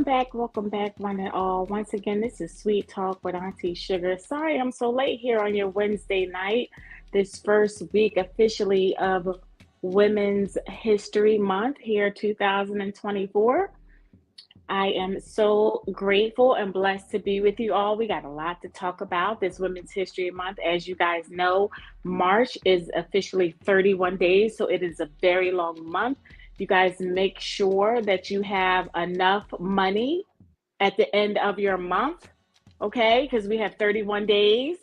welcome back, one and all. Once again, this is Sweet Talk with Auntee Shugah. Sorry I'm so late here on your Wednesday night, this first week officially of Women's History Month here, 2024. I am so grateful and blessed to be with you all. We got a lot to talk about this Women's History Month. As you guys know, March is officially 31 days, so it is a very long month. You guys make sure that you have enough money at the end of your month, okay? Because we have 31 days,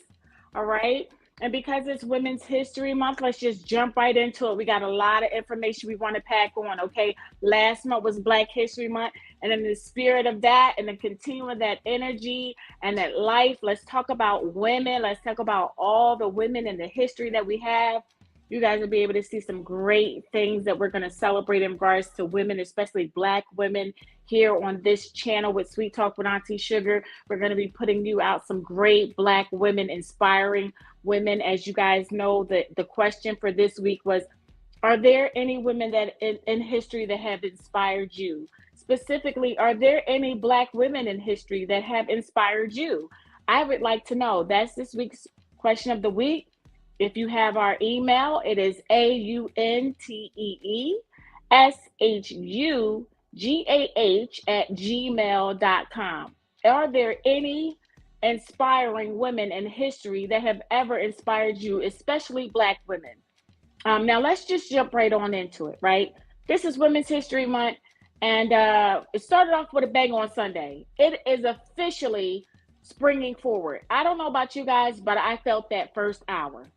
all right? And because it's Women's History Month, let's just jump right into it. We got a lot of information we want to pack on, okay? Last month was Black History Month. And in the spirit of that and the continuing that energy and that life, let's talk about women. Let's talk about all the women in the history that we have. You guys will be able to see some great things that we're going to celebrate in regards to women, especially Black women here on this channel with Sweet Talk with Auntee Shugah. We're going to be putting you out some great Black women, inspiring women. As you guys know, the question for this week was, are there any women that in history that have inspired you? Specifically, are there any Black women in history that have inspired you? I would like to know. That's this week's question of the week. If you have our email, it is AUNTEESHUGAH@gmail.com. Are there any inspiring women in history that have ever inspired you, especially Black women? Now, let's just jump right on into it, right? This is Women's History Month, and it started off with a bang on Sunday. It is officially springing forward. I don't know about you guys, but I felt that first hour.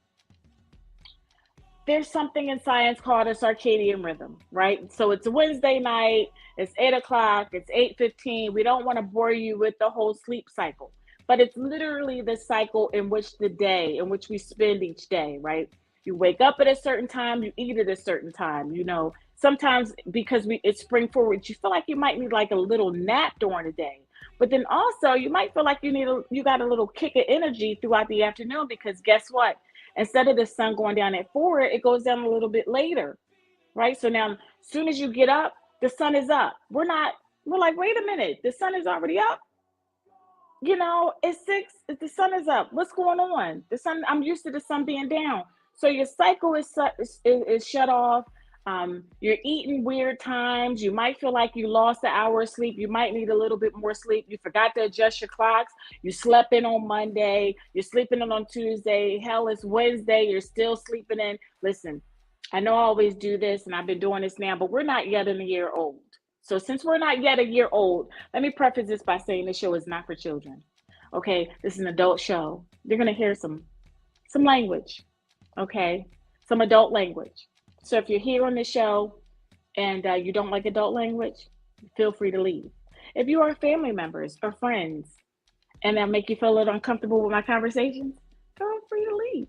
There's something in science called a circadian rhythm, right? So it's a Wednesday night, it's 8 o'clock, it's 8:15. We don't want to bore you with the whole sleep cycle, but it's literally the cycle in which we spend each day, right? You wake up at a certain time, you eat at a certain time, sometimes because it's spring forward, you feel like you might need like a little nap during the day. But then also you might feel like you got a little kick of energy throughout the afternoon, because guess what? Instead of the sun going down at 4, it goes down a little bit later, right? So now, as soon as you get up, the sun is up. We're like, wait a minute, the sun is already up. It's 6, the sun is up. What's going on? I'm used to the sun being down. So your cycle is shut off. You're eating weird times. You might feel like you lost an hour of sleep. You might need a little bit more sleep. You forgot to adjust your clocks. You slept in on Monday. You're sleeping in on Tuesday. Hell, it's Wednesday. You're still sleeping in. Listen, I know I always do this, and I've been doing this now, but we're not yet a year old. So since we're not yet a year old, let me preface this by saying this show is not for children. Okay, this is an adult show. You're gonna hear some language. Okay, some adult language. So if you're here on the show and you don't like adult language, feel free to leave. If you are family members or friends and that make you feel a little uncomfortable with my conversations, feel free to leave.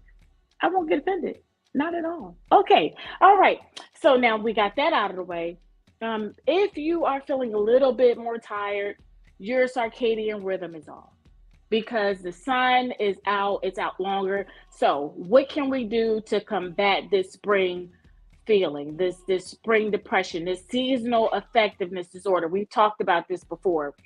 I won't get offended. Not at all. Okay. All right. So now we got that out of the way. If you are feeling a little bit more tired, your circadian rhythm is off because the sun is out. It's out longer. So what can we do to combat this spring feeling, this spring depression, this seasonal affectiveness disorder? We've talked about this before.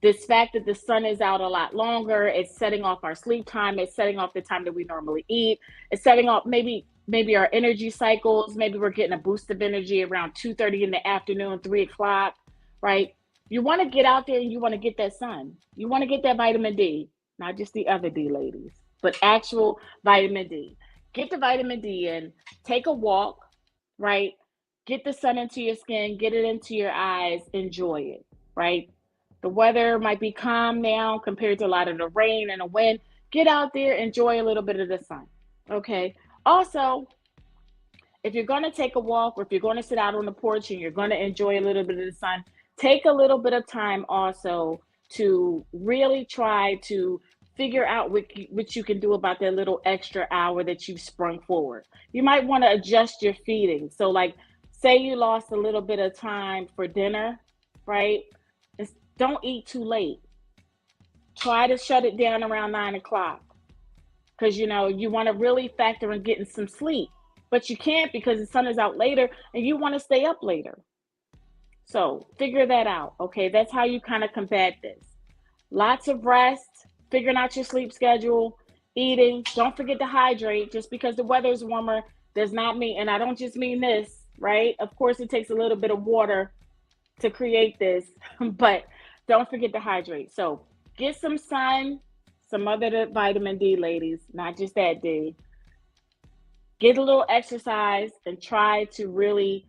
This fact that the sun is out a lot longer, it's setting off our sleep time, it's setting off the time that we normally eat, it's setting off maybe our energy cycles. Maybe we're getting a boost of energy around 2:30 in the afternoon, 3 o'clock, right? You want to get out there and you want to get that sun. You want to get that vitamin D, not just the other D, ladies, but actual vitamin D. Get the vitamin D in, take a walk, right? Get the sun into your skin, get it into your eyes, enjoy it, right? The weather might be calm now compared to a lot of the rain and the wind. Get out there, enjoy a little bit of the sun, okay? Also, if you're going to take a walk or if you're going to sit out on the porch and you're going to enjoy a little bit of the sun, take a little bit of time also to really try to figure out what you can do about that little extra hour that you've sprung forward. You might want to adjust your feeding. So like, say you lost a little bit of time for dinner, right? Don't eat too late. Try to shut it down around 9 o'clock. Because, you want to really factor in getting some sleep. But you can't because the sun is out later and you want to stay up later. So figure that out. Okay, that's how you kind of combat this. Lots of rest, figuring out your sleep schedule, eating. Don't forget to hydrate. Just because the weather is warmer does not mean, and I don't just mean this, right? Of course, it takes a little bit of water to create this, but don't forget to hydrate. So get some sun, some other vitamin D, ladies, not just that D. Get a little exercise and try to really,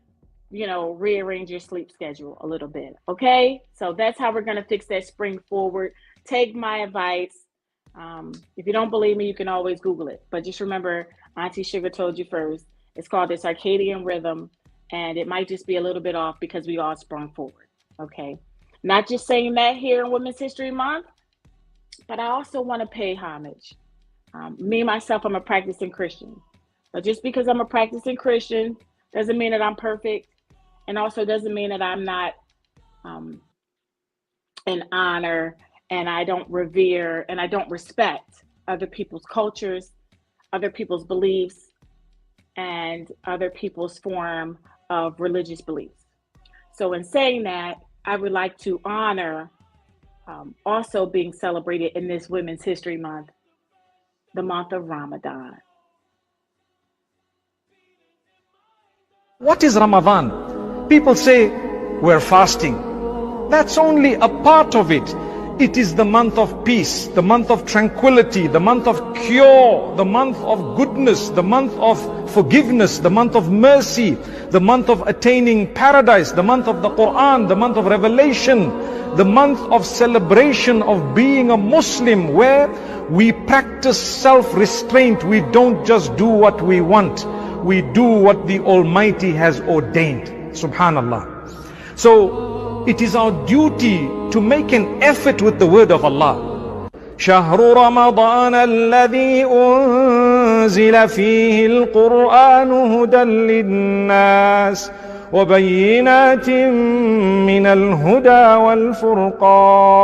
rearrange your sleep schedule a little bit. Okay. So that's how we're going to fix that spring forward. Take my advice. If you don't believe me, you can always Google it. But just remember, Auntee Shugah told you first. It's called the circadian rhythm, and it might just be a little bit off because we all sprung forward. Okay. Not just saying that here in Women's History Month, but I also want to pay homage. Me, myself, I'm a practicing Christian. But just because I'm a practicing Christian doesn't mean that I'm perfect, and also doesn't mean that I'm not in honor, and I don't revere and I don't respect other people's cultures, other people's beliefs, and other people's form of religious beliefs. So in saying that, I would like to honor also being celebrated in this Women's History Month, the month of Ramadan. What is Ramadan? People say we're fasting. That's only a part of it. It is the month of peace, the month of tranquility, the month of cure, the month of goodness, the month of forgiveness, the month of mercy, the month of attaining paradise, the month of the Quran, the month of revelation, the month of celebration of being a Muslim, where we practice self-restraint. We don't just do what we want. We do what the Almighty has ordained. Subhanallah. So it is our duty to make an effort with the word of Allah. شهر رمضان الذي أنزل فيه القرآن هدى للناس وبينات من الهدى والفرقان.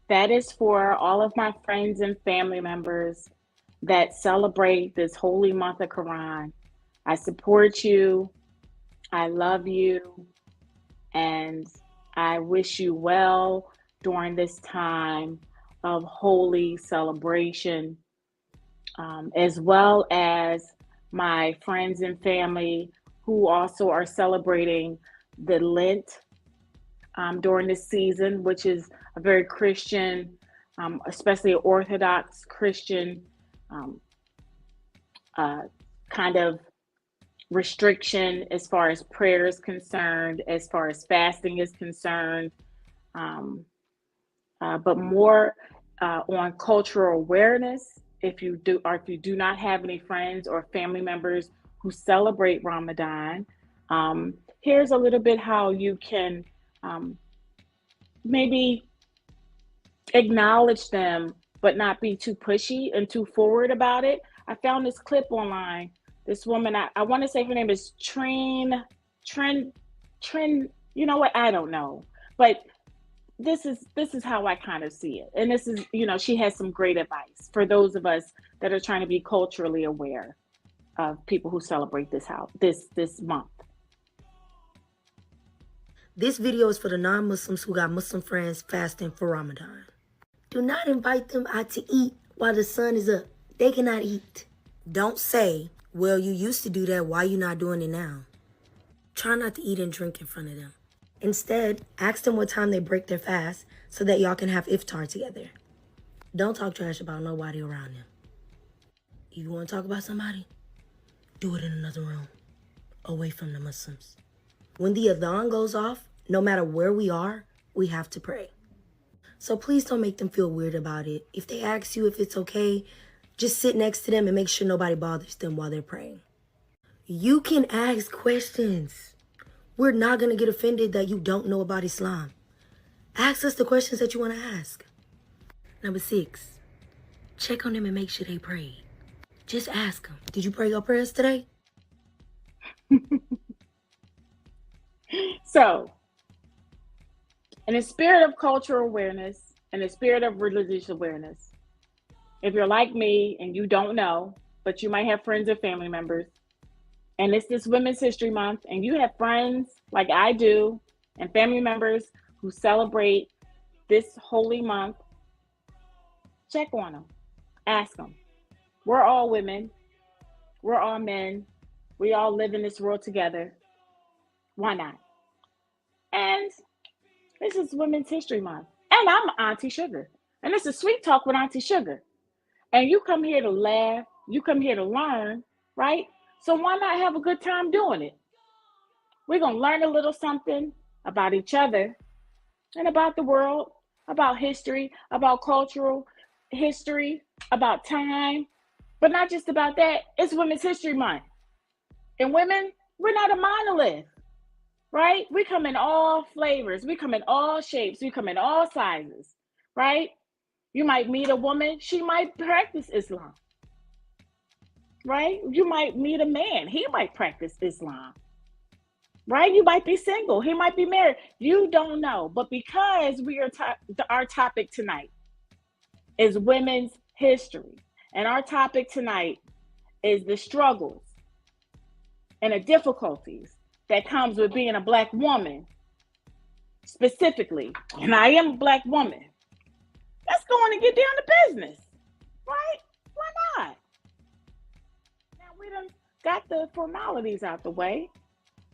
That is for all of my friends and family members that celebrate this holy month of Quran. I support you. I love you. And I wish you well during this time of holy celebration, as well as my friends and family who also are celebrating the Lent during this season, which is a very Christian, especially Orthodox Christian kind of restriction as far as prayer is concerned, as far as fasting is concerned, but more on cultural awareness. If you do not have any friends or family members who celebrate Ramadan, here's a little bit how you can maybe acknowledge them, but not be too pushy and too forward about it. I found this clip online. This woman, I want to say her name is Trin, you know what? I don't know. But this is how I kind of see it. And this is, she has some great advice for those of us that are trying to be culturally aware of people who celebrate this month. This video is for the non-Muslims who got Muslim friends fasting for Ramadan. Do not invite them out to eat while the sun is up. They cannot eat. Don't say, well, you used to do that, why you not doing it now? Try not to eat and drink in front of them. Instead, ask them what time they break their fast so that y'all can have iftar together. Don't talk trash about nobody around them. If you want to talk about somebody, do it in another room, away from the Muslims. When the adhan goes off, no matter where we are, we have to pray. So please don't make them feel weird about it. If they ask you if it's okay, just sit next to them and make sure nobody bothers them while they're praying. You can ask questions. We're not going to get offended that you don't know about Islam. Ask us the questions that you want to ask. Number 6, check on them and make sure they prayed. Just ask them, did you pray your prayers today? So, in the spirit of cultural awareness and the spirit of religious awareness, If you're like me and you don't know, but you might have friends or family members, and it's this Women's History Month, and you have friends like I do and family members who celebrate this holy month, check on them. Ask them. We're all women. We're all men. We all live in this world together. Why not? And this is Women's History Month. And I'm Auntee Shugah. And this is Sweet Talk with Auntee Shugah. And you come here to laugh. You come here to learn, right? So why not have a good time doing it? We're going to learn a little something about each other and about the world, about history, about cultural history, about time. But not just about that. It's Women's History Month. And women, we're not a monolith, right? We come in all flavors. We come in all shapes. We come in all sizes, right? You might meet a woman. She might practice Islam, right? You might meet a man. He might practice Islam, right? You might be single. He might be married. You don't know. But because we are our topic tonight is women's history. And our topic tonight is the struggles and the difficulties that comes with being a Black woman, specifically. And I am a Black woman. Let's go on and get down to business, right? Why not? Now we done got the formalities out the way.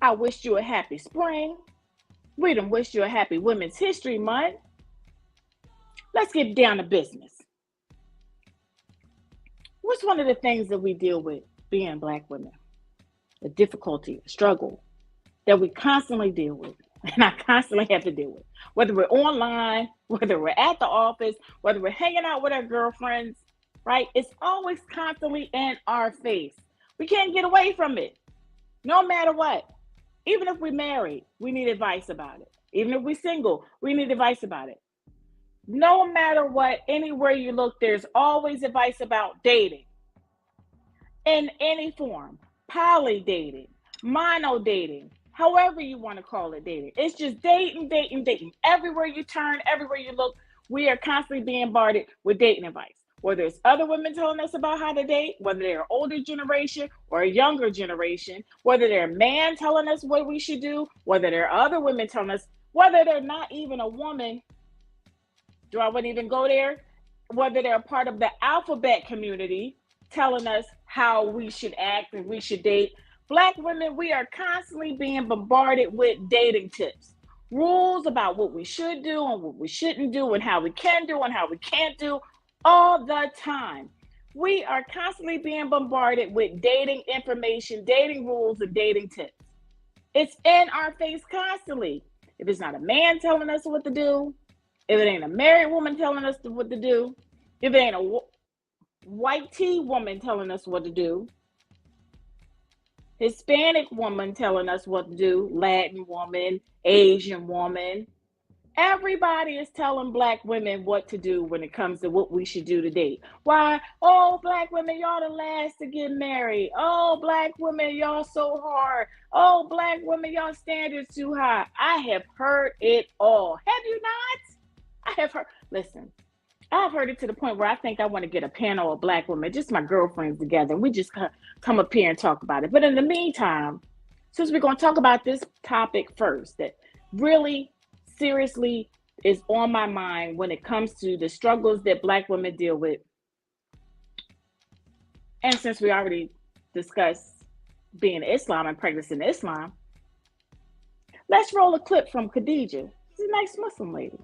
I wished you a happy spring. We done wished you a happy Women's History Month. Let's get down to business. What's one of the things that we deal with being Black women? The difficulty, the struggle that we constantly deal with, and I constantly have to deal with. Whether we're online, whether we're at the office, whether we're hanging out with our girlfriends, right? It's always constantly in our face. We can't get away from it, no matter what. Even if we're married, we need advice about it. Even if we're single, we need advice about it. No matter what, anywhere you look, there's always advice about dating in any form. Poly dating, mono dating, however you want to call it dating. It's just dating. Everywhere you turn, everywhere you look, we are constantly being bombarded with dating advice. Whether it's other women telling us about how to date, whether they're older generation or a younger generation, whether they're a man telling us what we should do, whether there are other women telling us, whether they're not even a woman, I wouldn't even go there, whether they're part of the alphabet community telling us how we should act and we should date. Black women, we are constantly being bombarded with dating tips, rules about what we should do and what we shouldn't do and how we can do and how we can't do all the time. We are constantly being bombarded with dating information, dating rules, and dating tips. It's in our face constantly. If it's not a man telling us what to do, if it ain't a married woman telling us what to do, if it ain't a white tea woman telling us what to do, Hispanic woman telling us what to do, Latin woman, Asian woman, everybody is telling Black women what to do when it comes to what we should do to date. Why? Oh, Black women, y'all the last to get married. Oh, Black women, y'all so hard. Oh, Black women, y'all standards too high. I have heard it all. Have you not? I have heard, listen, I've heard it to the point where I think I want to get a panel of Black women, just my girlfriends together, and we just come up here and talk about it. But in the meantime, since we're going to talk about this topic first, that really seriously is on my mind when it comes to the struggles that Black women deal with. And since we already discussed being Islam and practicing Islam, let's roll a clip from Khadijah. She's a nice Muslim lady.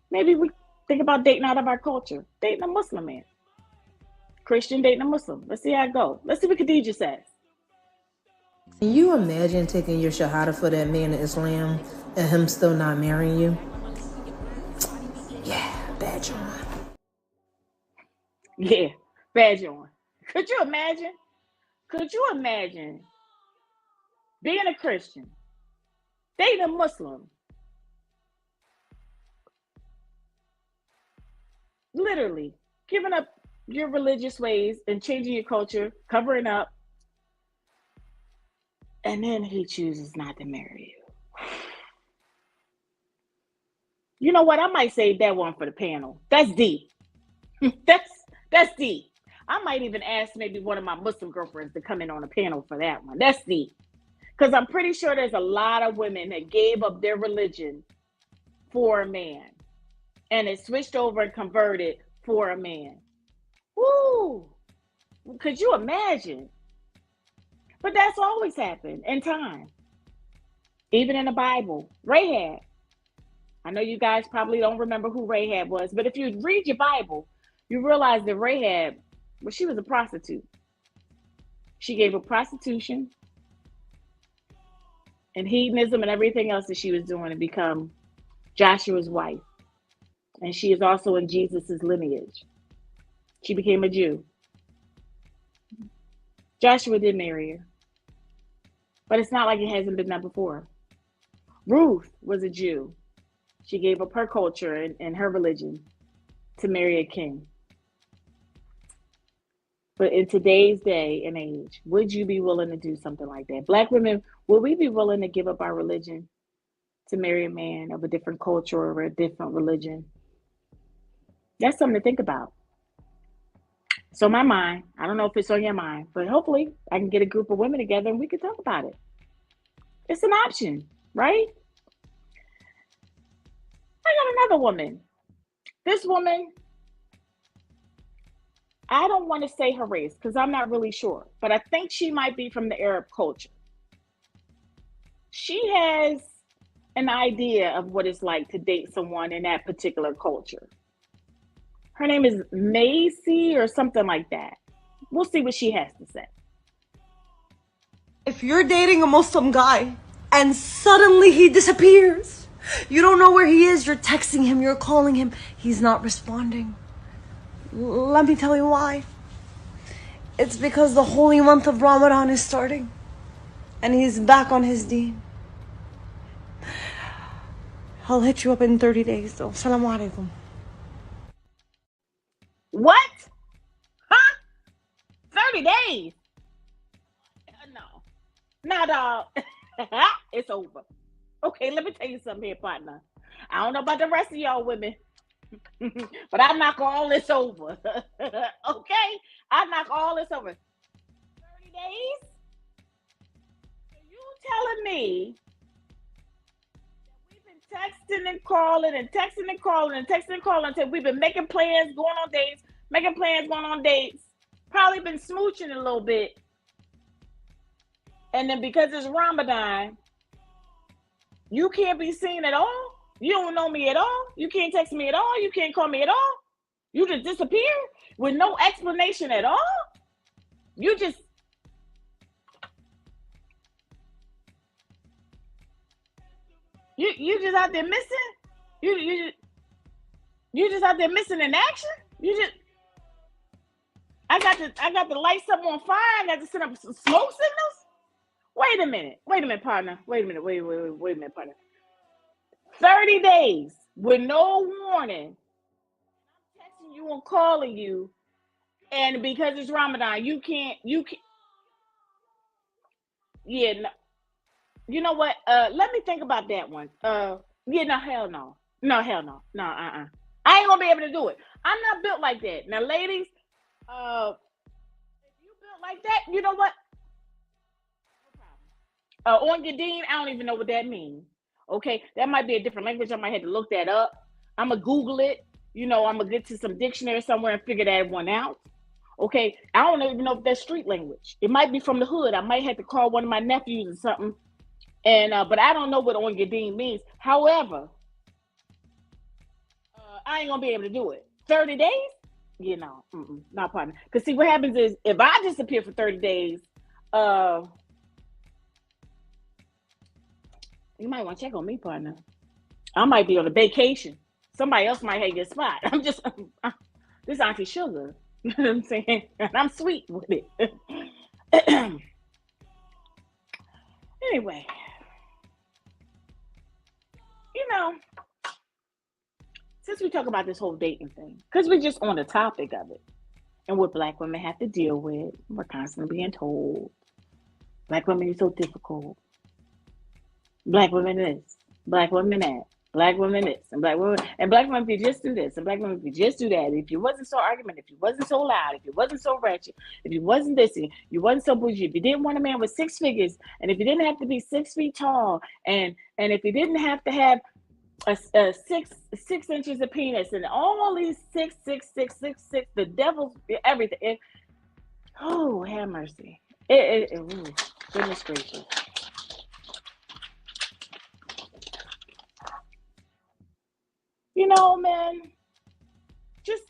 Maybe we think about dating out of our culture, dating a Muslim man. Christian dating a Muslim. Let's see how it goes. Let's see what Khadijah says. Can you imagine taking your shahada for that man in Islam and him still not marrying you? Yeah, badge on. Yeah, badge on. Could you imagine? Could you imagine being a Christian, dating a Muslim, literally giving up your religious ways and changing your culture, covering up, and then he chooses not to marry you? You know what? I might save that one for the panel. That's deep. That's deep. I might even ask maybe one of my Muslim girlfriends to come in on a panel for that one. That's deep. Because I'm pretty sure there's a lot of women that gave up their religion for a man. And it switched over and converted for a man. Woo! Could you imagine? But that's always happened in time. Even in the Bible. Rahab. I know you guys probably don't remember who Rahab was, but if you read your Bible, you realize that Rahab, well, she was a prostitute. She gave up prostitution and hedonism and everything else that she was doing to become Joshua's wife. And she is also in Jesus's lineage. She became a Jew. Joshua did marry her. But it's not like it hasn't been done before. Ruth was a Jew. She gave up her culture and her religion to marry a king. But in today's day and age, would you be willing to do something like that? Black women, would we be willing to give up our religion to marry a man of a different culture or a different religion? That's something to think about. So my mind, I don't know if it's on your mind, but hopefully I can get a group of women together and we can talk about it. It's an option, right? I got another woman. This woman, I don't want to say her race because I'm not really sure, but I think she might be from the Arab culture. She has an idea of what it's like to date someone in that particular culture. Her name is Macy or something like that. We'll see what she has to say. If you're dating a Muslim guy and suddenly he disappears, you don't know where he is, you're texting him, you're calling him, he's not responding. Let me tell you why. It's because the holy month of Ramadan is starting and he's back on his deen. I'll hit you up in 30 days though. Assalamu alaikum. What? Huh? 30 days? No. Nah, dog. It's over. Okay, let me tell you something here, partner. I don't know about the rest of y'all women, but I knock all this over. Okay? I knock all this over. 30 days? So you telling me that we've been texting and calling and texting and calling and texting and calling until we've been making plans, going on dates, probably been smooching a little bit. And then because it's Ramadan, you can't be seen at all? You don't know me at all? You can't text me at all? You can't call me at all? You just disappear with no explanation at all? You just... You just out there missing? You just out there missing in action? You just... I got to light something on fire. I got to send up some smoke signals? Wait a minute, partner. Wait a minute, partner. 30 days with no warning. I'm texting you and calling you, and because it's Ramadan, you can't. Yeah, no. You know what? Let me think about that one. Yeah, no, hell no. No, hell no. No, I ain't gonna be able to do it. I'm not built like that. Now, ladies, if you built like that, you know what? On your deen, I don't even know what that means. Okay, that might be a different language. I might have to look that up. I'm gonna Google it. You know, I'm gonna get to some dictionary somewhere and figure that one out. Okay, I don't even know if that's street language. It might be from the hood. I might have to call one of my nephews or something. And but I don't know what on your deen means. However, I ain't gonna be able to do it. 30 days? You know, not partner. Because see, what happens is if I disappear for 30 days, you might want to check on me, partner. I might be on a vacation. Somebody else might have your spot. I'm this Auntee Shugah. You know what I'm saying? And I'm sweet with it. Anyway, you know, since we talk about this whole dating thing, because we're just on the topic of it, and what Black women have to deal with, we're constantly being told, Black women are so difficult. Black women this, Black women that. Black women this and black women if you just do this and black women if you just do that. If you wasn't so argument, if you wasn't so loud, if you wasn't so ratchet, if you wasn't this, you wasn't so bougie, if you didn't want a man with 6 figures, and if you didn't have to be 6 feet tall, and if you didn't have to have a 6 inches of penis, and all these six, the devil's everything. Oh, have mercy. Ooh, goodness gracious. You know, man, just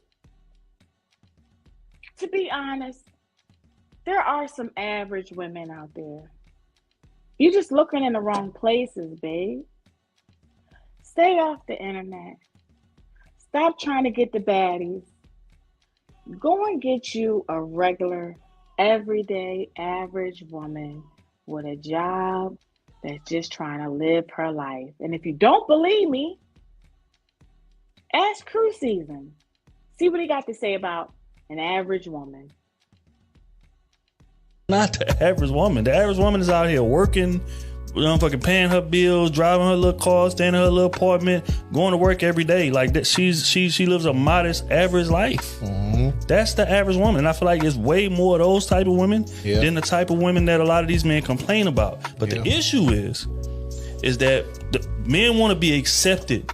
to be honest, there are some average women out there. You're just looking in the wrong places, babe. Stay off the internet. Stop trying to get the baddies. Go and get you a regular, everyday, average woman with a job that's just trying to live her life. And if you don't believe me, ask Crew Season. See what he got to say about an average woman. Not the average woman. The average woman is out here working, fucking paying her bills, driving her little car, staying in her little apartment, going to work every day. Like that, she lives a modest, average life. Mm-hmm. That's the average woman. And I feel like it's way more of those type of women than the type of women that a lot of these men complain about. But the issue is that the men want to be accepted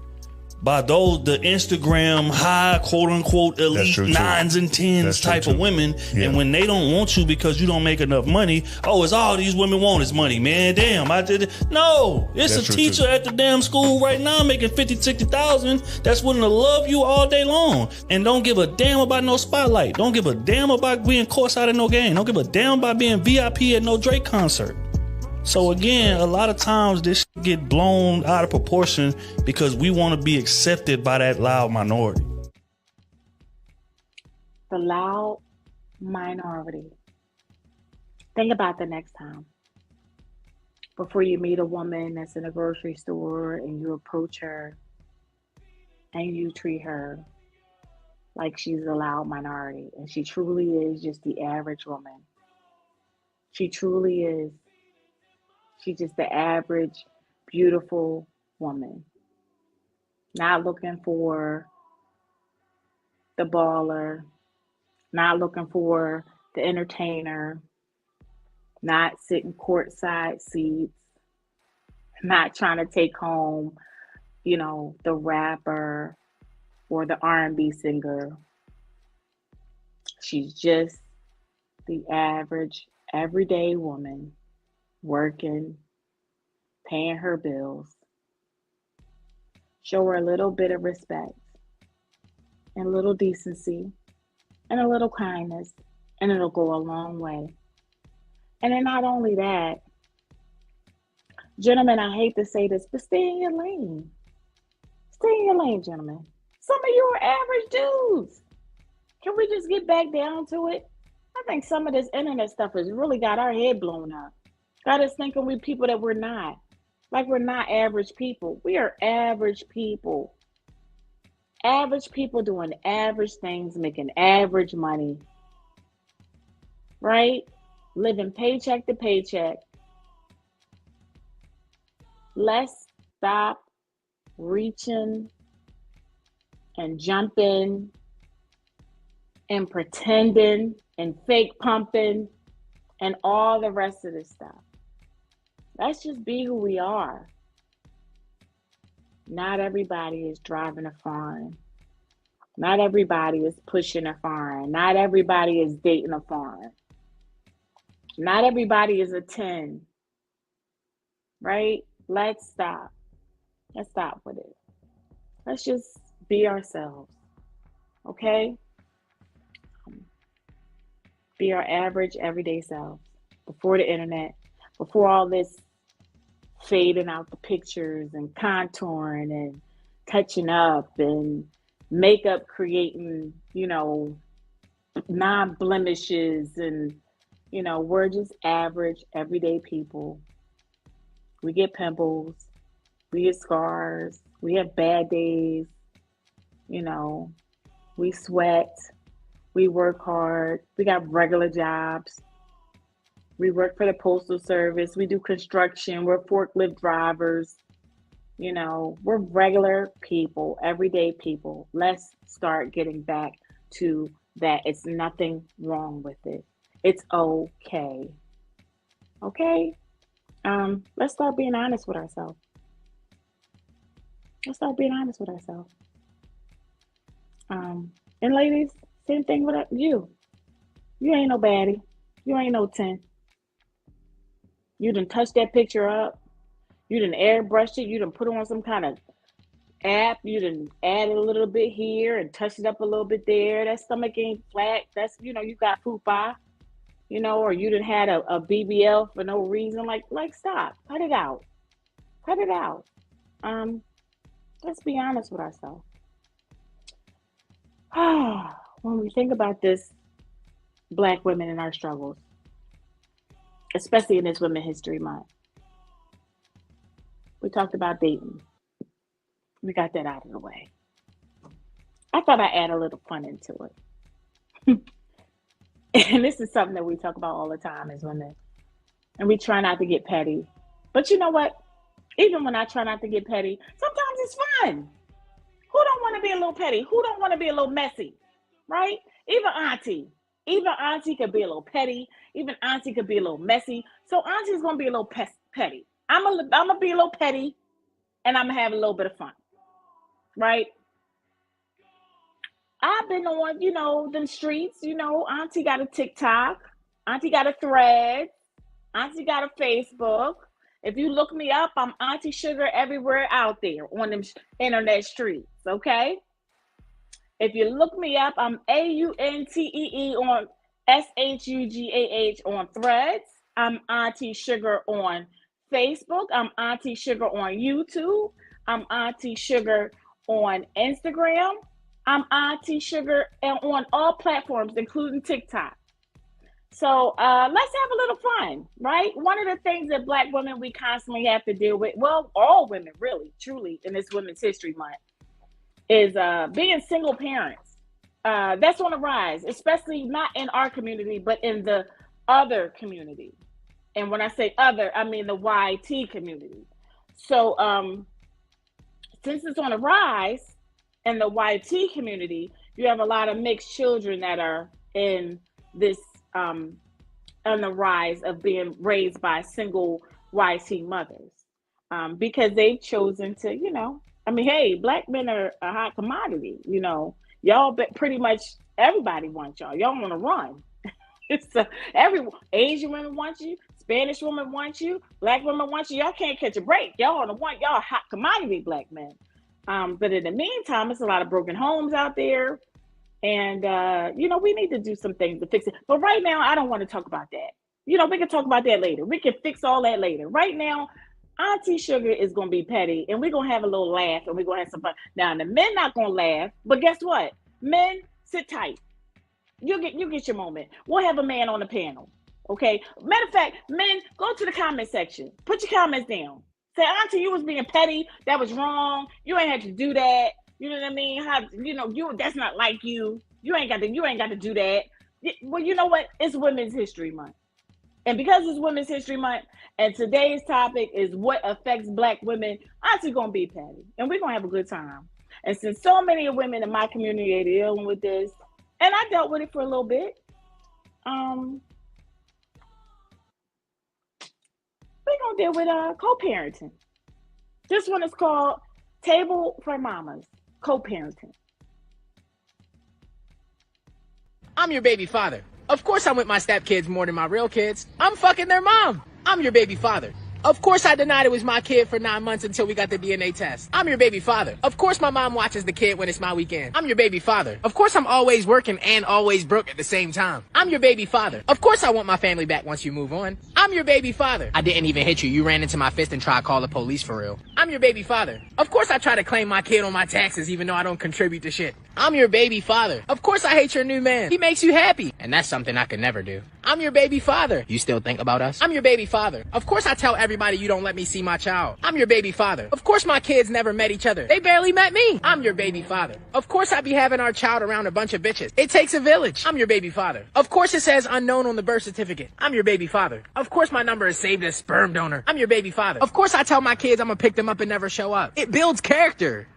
by the Instagram high, quote unquote, elite 9s and 10s type of women. Yeah. And when they don't want you because you don't make enough money, it's all these women want is money, man. Damn, I did it. No, it's a teacher at the damn school right now making 50,000, 60,000 that's willing to love you all day long and don't give a damn about no spotlight. Don't give a damn about being courtside at no game. Don't give a damn about being VIP at no Drake concert. So again, a lot of times this shit get blown out of proportion because we want to be accepted by that loud minority. The loud minority. Think about the next time. Before you meet a woman that's in a grocery store and you approach her and you treat her like she's a loud minority. And she truly is just the average woman. She truly is. She's just the average, beautiful woman. Not looking for the baller, not looking for the entertainer, not sitting courtside seats, not trying to take home, the rapper or the R&B singer. She's just the average, everyday woman. Working, paying her bills. Show her a little bit of respect and a little decency and a little kindness, and it'll go a long way. And then not only that, gentlemen, I hate to say this, but stay in your lane. Stay in your lane, gentlemen. Some of you are average dudes. Can we just get back down to it? I think some of this internet stuff has really got our head blown up. Got us thinking we people that we're not. Like we're not average people. We are average people. Average people doing average things, making average money. Right? Living paycheck to paycheck. Let's stop reaching and jumping and pretending and fake pumping and all the rest of this stuff. Let's just be who we are. Not everybody is driving a foreign. Not everybody is pushing a foreign. Not everybody is dating a foreign. Not everybody is a 10. Right? Let's stop. Let's stop with it. Let's just be ourselves. Okay? Be our average, everyday selves. Before the internet. Before all this fading out the pictures and contouring and touching up and makeup creating, non-blemishes and, we're just average, everyday people. We get pimples, we get scars, we have bad days, we sweat, we work hard, we got regular jobs. We work for the Postal Service. We do construction. We're forklift drivers. You know, we're regular people, everyday people. Let's start getting back to that. It's nothing wrong with it. It's okay. Okay? Let's start being honest with ourselves. Let's start being honest with ourselves. And ladies, same thing with you. You ain't no baddie. You ain't no 10. You done touched that picture up. You done airbrushed it. You done put on some kind of app. You done added a little bit here and touched it up a little bit there. That stomach ain't flat. That's, you know, you got poop eye, you know, or you done had a BBL for no reason. Like stop. Cut it out. Cut it out. Let's be honest with ourselves. When we think about this, Black women and our struggles, especially in this Women's History Month, we talked about dating. We got that out of the way. I thought I'd add a little fun into it. And this is something that we talk about all the time as women. And we try not to get petty. But you know what? Even when I try not to get petty, sometimes it's fun. Who don't want to be a little petty? Who don't want to be a little messy? Right? Even Auntie could be a little petty. Even Auntie could be a little messy. So Auntie's going to be a little petty. I'm going to be a little petty, and I'm going to have a little bit of fun. Right? I've been on, you know, them streets. You know, Auntie got a TikTok. Auntie got a Thread. Auntie got a Facebook. If you look me up, I'm Auntee Shugah everywhere out there on them internet streets, okay? If you look me up, I'm AUNTEE on SHUGAH on Threads. I'm Auntee Shugah on Facebook. I'm Auntee Shugah on YouTube. I'm Auntee Shugah on Instagram. I'm Auntee Shugah on all platforms, including TikTok. So let's have a little fun, right? One of the things that Black women, we constantly have to deal with, well, all women really, truly, in this Women's History Month, is being single parents. That's on the rise, especially not in our community, but in the other community. And when I say other, I mean the YT community. So since it's on the rise in the YT community, you have a lot of mixed children that are in this on the rise of being raised by single YT mothers, because they've chosen to, you know, I mean, hey, Black men are a hot commodity, you know, y'all, but pretty much everybody wants y'all. Y'all want to run. It's every Asian women want you, Spanish women want you, Black women want you. Y'all can't catch a break. Y'all on the one, y'all hot commodity, Black men. But in the meantime, it's a lot of broken homes out there. And, you know, we need to do some things to fix it. But right now, I don't want to talk about that. You know, we can talk about that later. We can fix all that later. Right now, Auntee Shugah is going to be petty, and we're going to have a little laugh, and we're going to have some fun. Now, the men not going to laugh, but guess what? Men, sit tight. You get your moment. We'll have a man on the panel, okay? Matter of fact, men, go to the comment section. Put your comments down. Say, Auntie, you was being petty. That was wrong. You ain't had to do that. You know what I mean? How, you know, that's not like you. You ain't got to do that. Well, you know what? It's Women's History Month. And because it's Women's History Month, and today's topic is what affects Black women, Auntie gonna be petty. And we're gonna have a good time. And since so many women in my community are dealing with this, and I dealt with it for a little bit, we're gonna deal with co-parenting. This one is called Table for Mamas. Co-parenting. I'm your baby father. Of course I'm with my stepkids more than my real kids. I'm fucking their mom. I'm your baby father. Of course I denied it was my kid for 9 months until we got the DNA test. I'm your baby father. Of course my mom watches the kid when it's my weekend. I'm your baby father. Of course I'm always working and always broke at the same time. I'm your baby father. Of course I want my family back once you move on. I'm your baby father. I didn't even hit you. You ran into my fist and tried to call the police for real. I'm your baby father. Of course I try to claim my kid on my taxes even though I don't contribute to shit. I'm your baby father. Of course I hate your new man. He makes you happy. And that's something I could never do. I'm your baby father. You still think about us? I'm your baby father. Of course I tell everybody you don't let me see my child. I'm your baby father. Of course my kids never met each other. They barely met me. I'm your baby father. Of course I be having our child around a bunch of bitches. It takes a village. I'm your baby father. Of course it says unknown on the birth certificate. I'm your baby father. Of course my number is saved as sperm donor. I'm your baby father. Of course I tell my kids I'm gonna pick them up and never show up. It builds character.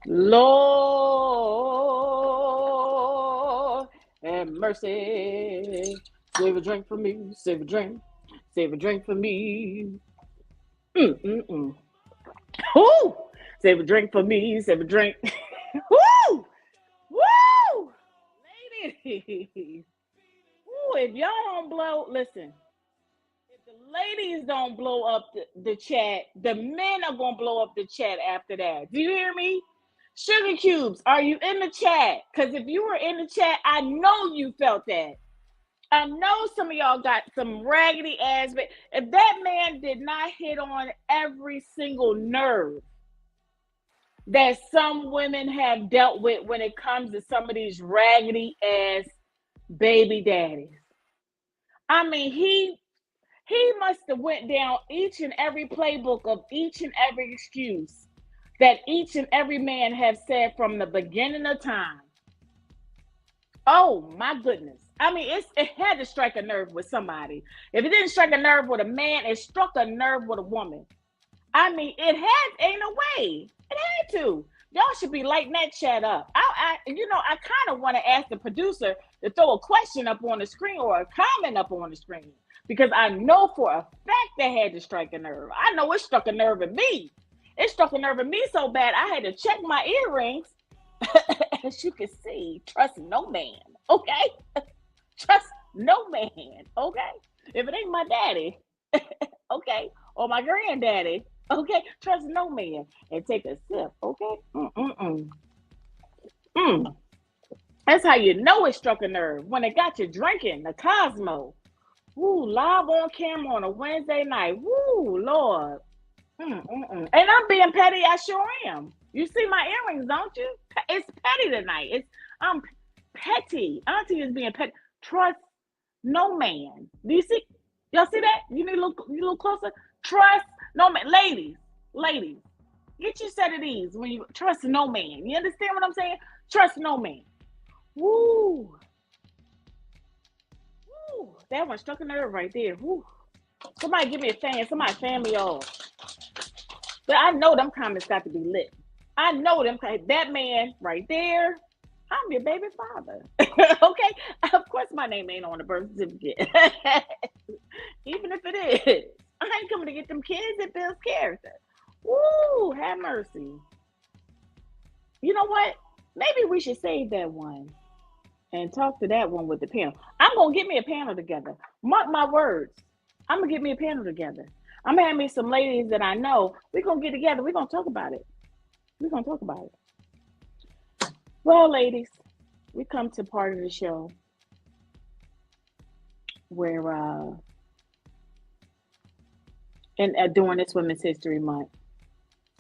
Lord have mercy. Save a drink for me. Save a drink. Save a drink for me. Woo! Save a drink for me. Save a drink. Woo! Woo! Ladies. Woo, if y'all don't blow, listen. If the ladies don't blow up the chat, the men are going to blow up the chat after that. Do you hear me? Sugar Cubes, are you in the chat? Because if you were in the chat, I know you felt that. I know some of y'all got some raggedy ass, but if that man did not hit on every single nerve that some women have dealt with when it comes to some of these raggedy ass baby daddies. I mean, he must have went down each and every playbook of each and every excuse that each and every man have said from the beginning of time. Oh my goodness. I mean, it had to strike a nerve with somebody. If it didn't strike a nerve with a man, it struck a nerve with a woman. I mean, ain't no way. It had to. Y'all should be lighting that chat up. I kind of want to ask the producer to throw a question up on the screen or a comment up on the screen, because I know for a fact that had to strike a nerve. I know it struck a nerve in me. It struck a nerve in me so bad I had to check my earrings. As you can see, trust no man, okay? Trust no man, okay? If it ain't my daddy, okay, or my granddaddy, okay, trust no man. And take a sip, okay? That's how you know it struck a nerve, when it got you drinking the Cosmo. Woo, live on camera on a Wednesday night. Woo, Lord. And I'm being petty, I sure am. You see my earrings, don't you? It's petty tonight. I'm petty. Auntie is being petty. Trust no man. Do you see? Y'all see that? You need to look closer. Trust no man. Ladies, get your set of these when you trust no man. You understand what I'm saying? Trust no man. Woo. Woo. That one struck a nerve right there. Woo. Somebody give me a fan. Somebody fan me off. But I know them comments got to be lit. I know them. That man right there, I'm your baby father. Okay? Of course my name ain't on the birth certificate. Even if it is. I ain't coming to get them kids. It builds character. Woo, have mercy. You know what? Maybe we should save that one and talk to that one with the panel. I'm going to get me a panel together. Mark my words. I'm going to get me a panel together. I'm going to have me some ladies that I know. We're going to get together. We're going to talk about it. Well, ladies, we come to part of the show where, during this Women's History Month,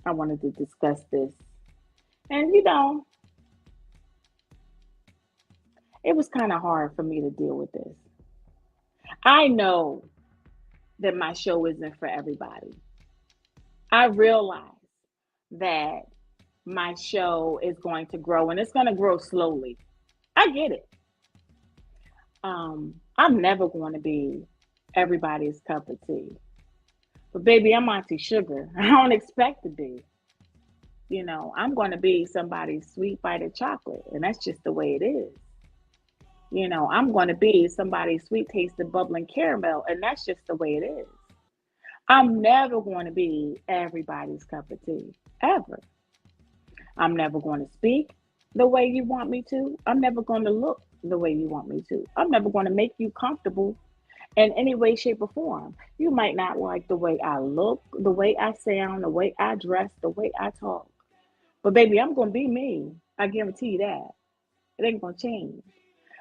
I wanted to discuss this. And, it was kind of hard for me to deal with this. I know that my show isn't for everybody. I realize that my show is going to grow, and it's going to grow slowly. I get it. I'm never going to be everybody's cup of tea. But baby, I'm Auntee Shugah. I don't expect to be. I'm going to be somebody's sweet bite of chocolate, and that's just the way it is. I'm going to be somebody's sweet tasted bubbling caramel, and that's just the way it is. I'm never going to be everybody's cup of tea, ever. I'm never going to speak the way you want me to. I'm never going to look the way you want me to. I'm never going to make you comfortable in any way, shape, or form. You might not like the way I look, the way I sound, the way I dress, the way I talk. But baby, I'm going to be me. I guarantee you that. It ain't going to change.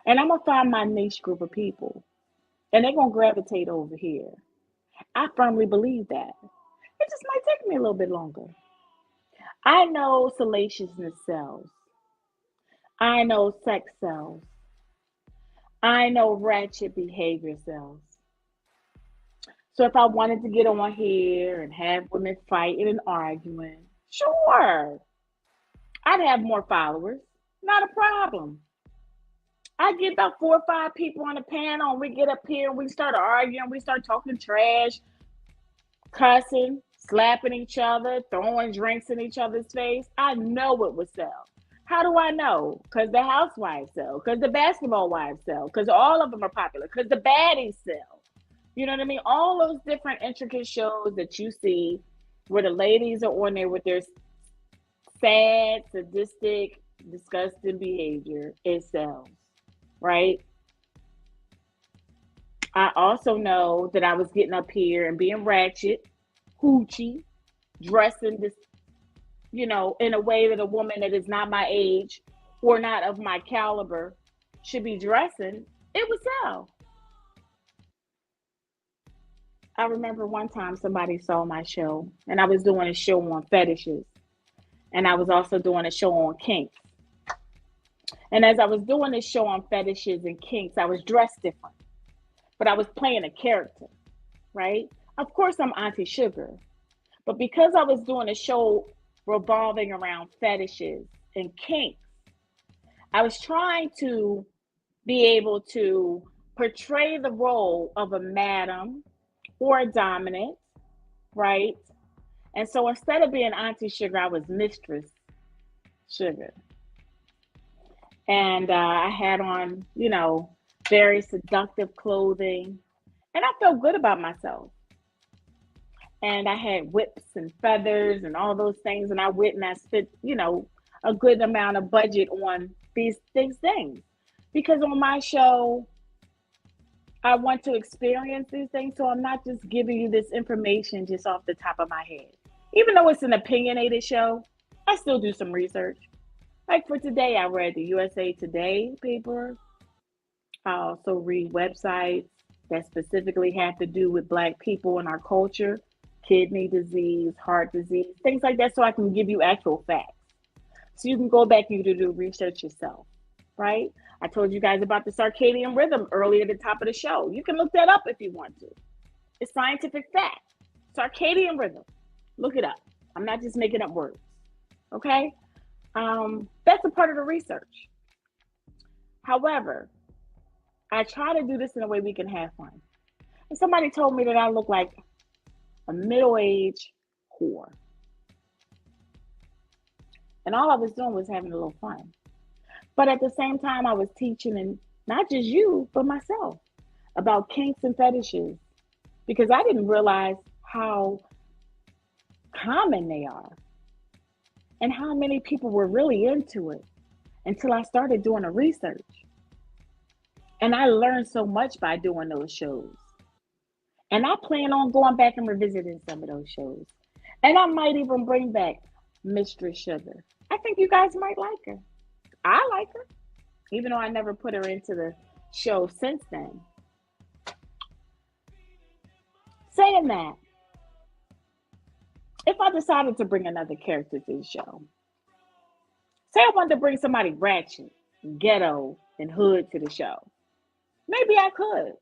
And I'm going to find my niche group of people. And they're going to gravitate over here. I firmly believe that. It just might take me a little bit longer. I know salaciousness sells. I know sex sells. I know ratchet behavior sells. So if I wanted to get on here and have women fighting and arguing, sure, I'd have more followers. Not a problem. I get about 4 or 5 people on the panel, and we get up here and we start arguing, we start talking trash, cussing, slapping each other, throwing drinks in each other's face. I know it would sell. How do I know? Because the housewives sell, because the basketball wives sell, because all of them are popular, because the baddies sell. You know what I mean? All those different intricate shows that you see where the ladies are on there with their sad, sadistic, disgusting behavior, it sells, right? I also know that I was getting up here and being ratchet, hoochie, dressing this, in a way that a woman that is not my age or not of my caliber should be dressing. It would sell. I remember one time somebody saw my show, and I was doing a show on fetishes, and I was also doing a show on kinks. And as I was doing this show on fetishes and kinks, I was dressed different, but I was playing a character, right? Of course, I'm Auntee Shugah, but because I was doing a show revolving around fetishes and kinks, I was trying to be able to portray the role of a madam or a dominant, right? And so instead of being Auntee Shugah, I was Mistress Shugah. And I had on, very seductive clothing. And I felt good about myself. And I had whips and feathers and all those things. And I went and I spent, a good amount of budget on these things. Because on my show, I want to experience these things. So I'm not just giving you this information just off the top of my head. Even though it's an opinionated show, I still do some research. Like for today, I read the USA Today paper. I also read websites that specifically have to do with Black people and our culture, kidney disease, heart disease, things like that, so I can give you actual facts. So you can go back and do research yourself, right? I told you guys about the circadian rhythm earlier at the top of the show. You can look that up if you want to. It's scientific fact. Circadian rhythm. Look it up. I'm not just making up words, okay? That's a part of the research. However, I try to do this in a way we can have fun. And somebody told me that I look like a middle-aged whore. And all I was doing was having a little fun. But at the same time, I was teaching, and not just you, but myself, about kinks and fetishes. Because I didn't realize how common they are and how many people were really into it until I started doing the research. And I learned so much by doing those shows. And I plan on going back and revisiting some of those shows. And I might even bring back Mistress Shugah. I think you guys might like her. I like her, even though I never put her into the show since then. Saying that, if I decided to bring another character to the show, say I wanted to bring somebody ratchet, ghetto, and hood to the show, maybe I could.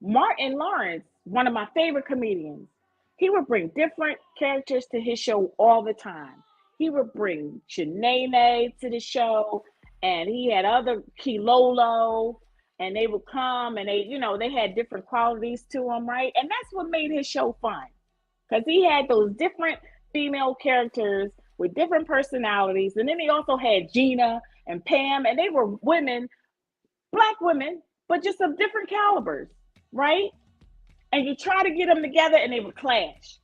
Martin Lawrence, one of my favorite comedians, he would bring different characters to his show all the time. He would bring Shanae to the show, and he had other Kilolo, and they would come, and they had different qualities to them, right? And that's what made his show fun, because he had those different female characters with different personalities, and then he also had Gina and Pam, and they were women, Black women, but just of different calibers, right? And you try to get them together, and they would clash.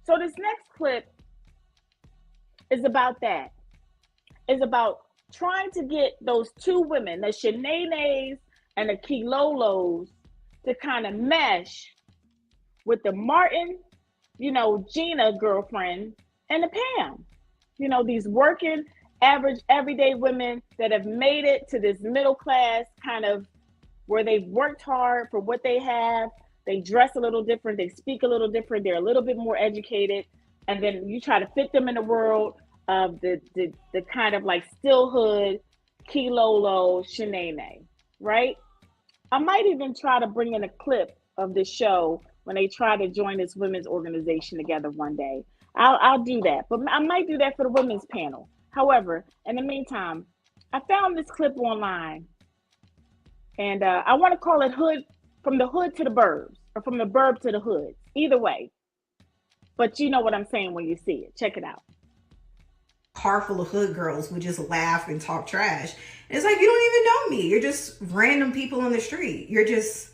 So this next clip is about that. It's about trying to get those two women, the Shanae's and the Kilolos, to kind of mesh with the Martin, Gina girlfriend, and the Pam. These working, average, everyday women that have made it to this middle class kind of where they've worked hard for what they have. They dress a little different. They speak a little different. They're a little bit more educated. And then you try to fit them in the world of the kind of like still hood, Kilolo, Shanae, right? I might even try to bring in a clip of the show when they try to join this women's organization together one day. I'll do that, but I might do that for the women's panel. However, in the meantime, I found this clip online, and I want to call it "Hood from the Hood to the Burbs" or "From the Burb to the Hood." Either way, but you know what I'm saying when you see it. Check it out. Car full of hood girls would just laugh and talk trash. And it's like, you don't even know me. You're just random people on the street. You're just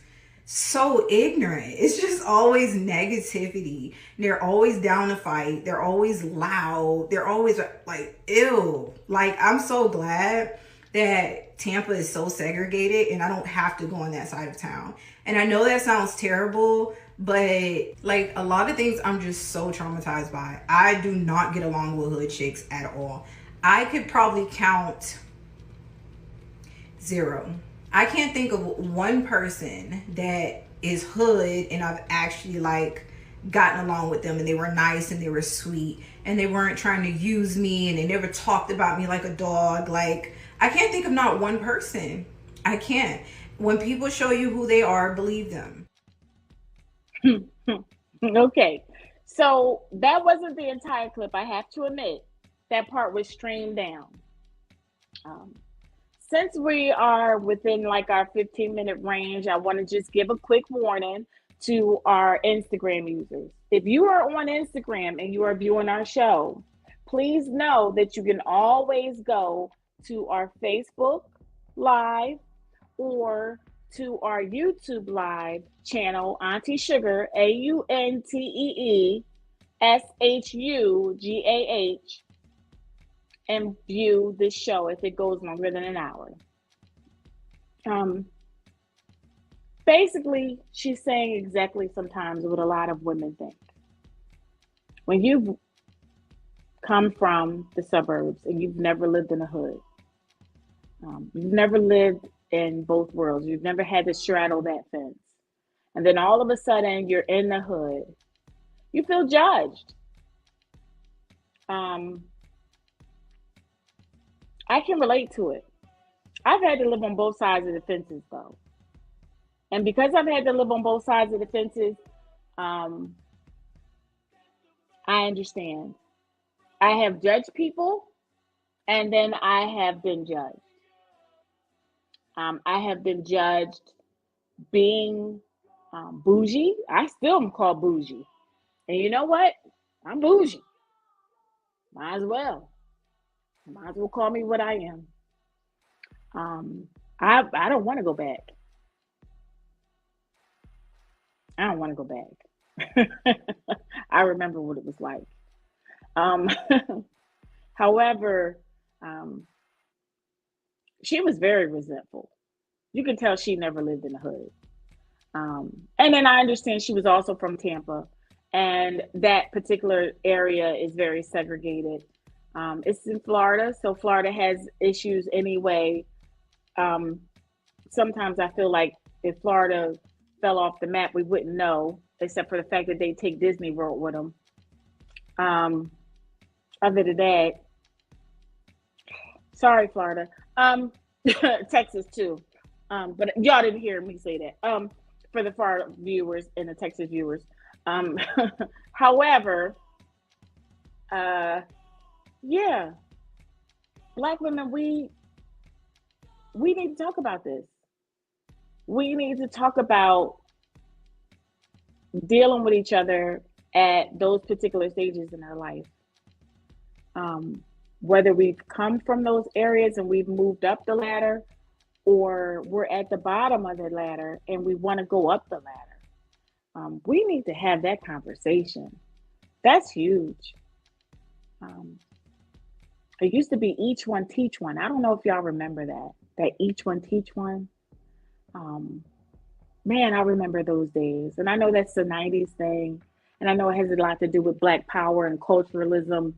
so ignorant. It's just always negativity. They're always down to fight. They're always loud. They're always like, ew. Like, I'm so glad that Tampa is so segregated and I don't have to go on that side of town. And I know that sounds terrible, but like a lot of things I'm just so traumatized by. I do not get along with hood chicks at all. I could probably count 0. I can't think of one person that is hood and I've actually like gotten along with them and they were nice and they were sweet and they weren't trying to use me and they never talked about me like a dog. Like, I can't think of not one person. I can't. When people show you who they are, believe them. Okay, so that wasn't the entire clip. I have to admit that part was streamed down. Since we are within like our 15-minute range, I want to just give a quick warning to our Instagram users. If you are on Instagram and you are viewing our show, please know that you can always go to our Facebook Live or to our YouTube Live channel, Auntee Shugah, AunteeShugah, and view this show if it goes longer than an hour. Basically, she's saying exactly sometimes what a lot of women think. When you've come from the suburbs and you've never lived in a hood, you've never lived in both worlds, you've never had to straddle that fence, and then all of a sudden you're in the hood, you feel judged. I can relate to it. I've had to live on both sides of the fences though. And because I've had to live on both sides of the fences, I understand. I have judged people and then I have been judged. I have been judged being bougie. I still am called bougie. And you know what? I'm bougie. Might as well. Might as well call me what I am. I don't want to go back. I don't want to go back. I remember what it was like. However, she was very resentful. You can tell she never lived in the hood. And then I understand she was also from Tampa, and that particular area is very segregated. It's in Florida, so Florida has issues anyway. Sometimes I feel like if Florida fell off the map, we wouldn't know, except for the fact that they take Disney World with them. Other than that, sorry, Florida. Texas too. But y'all didn't hear me say that. For the Florida viewers and the Texas viewers. However, yeah, Black women, we need to talk about this. We need to talk about dealing with each other at those particular stages in our life. Whether we've come from those areas and we've moved up the ladder, or we're at the bottom of the ladder and we want to go up the ladder. We need to have that conversation. That's huge. It used to be each one teach one. I don't know if y'all remember that each one teach one. Man, I remember those days. And I know that's the 90s thing. And I know it has a lot to do with Black power and culturalism.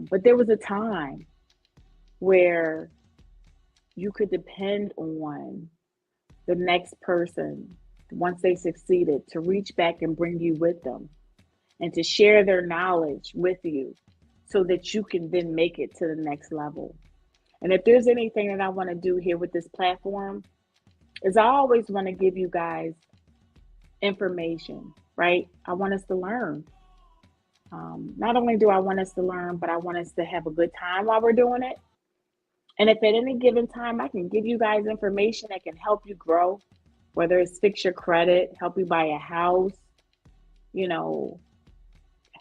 But there was a time where you could depend on the next person, once they succeeded, to reach back and bring you with them and to share their knowledge with you so that you can then make it to the next level. And if there's anything that I want to do here with this platform, is I always want to give you guys information, right? I want us to learn. Not only do I want us to learn, but I want us to have a good time while we're doing it. And if at any given time I can give you guys information that can help you grow, whether it's fix your credit, help you buy a house, you know,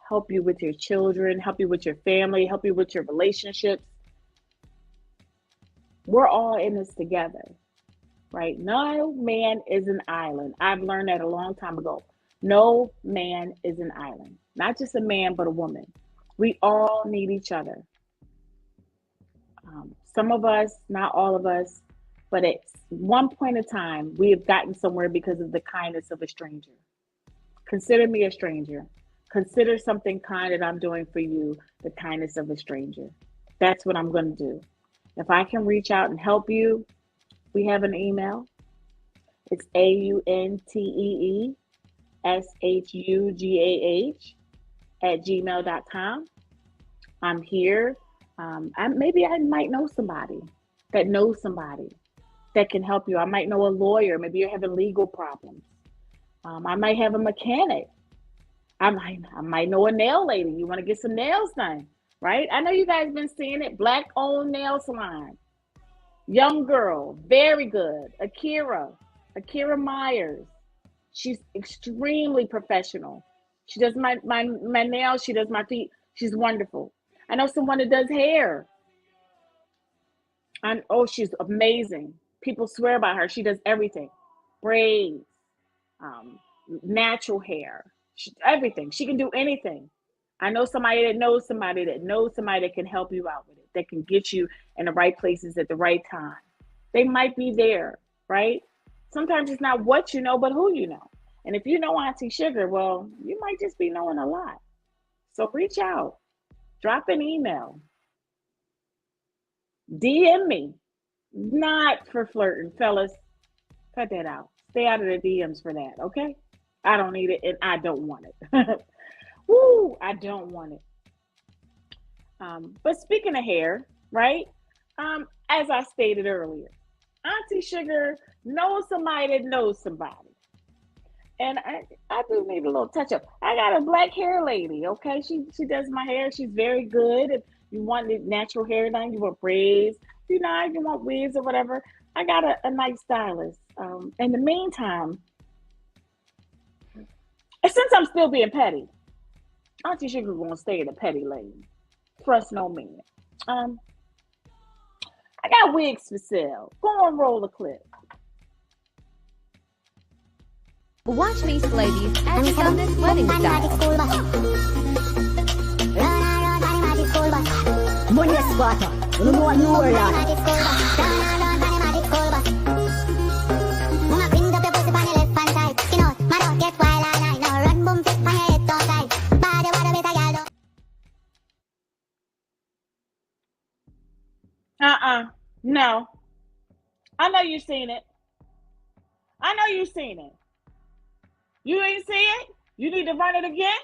help you with your children, help you with your family, help you with your relationships, we're all in this together, right? No man is an island. I've learned that a long time ago. No man is an island. Not just a man, but a woman. We all need each other. Some of us, not all of us, but at one point in time, we have gotten somewhere because of the kindness of a stranger. Consider me a stranger. Consider something kind that I'm doing for you, the kindness of a stranger. That's what I'm going to do. If I can reach out and help you, we have an email. It's AUNTEESHUGAH@gmail.com. I'm here. Maybe I might know somebody that knows somebody that can help you. I might know a lawyer. Maybe you're having legal problems. I might have a mechanic. I might know a nail lady. You want to get some nails done, right? I know you guys been seeing it. Black-owned nail salon. Young girl, very good. Akira Myers. She's extremely professional. She does my nails. She does my feet. She's wonderful. I know someone that does hair. She's amazing. People swear by her. She does everything. Braids, natural hair, everything. She can do anything. I know somebody that knows somebody that knows somebody that can help you out with it, that can get you in the right places at the right time. They might be there, right? Sometimes it's not what you know, but who you know. And if you know Auntee Shugah, well, you might just be knowing a lot. So reach out. Drop an email. DM me. Not for flirting, fellas. Cut that out. Stay out of the DMs for that, okay? I don't need it, and I don't want it. Woo, I don't want it. But speaking of hair, right? As I stated earlier, Auntee Shugah knows somebody that knows somebody. And I do need a little touch up. I got a black hair lady, okay? She does my hair. She's very good. If you want the natural hair done, you want braids, you want wigs or whatever. I got a nice stylist. In the meantime, since I'm still being petty, Auntee Shugah gonna stay in the petty lane. Trust no man. I got wigs for sale. Go on, roll the clip. Watch me slay these ex-feminist wedding styles. No. I know you've seen it. I know you've seen it. You ain't see it? You need to run it again?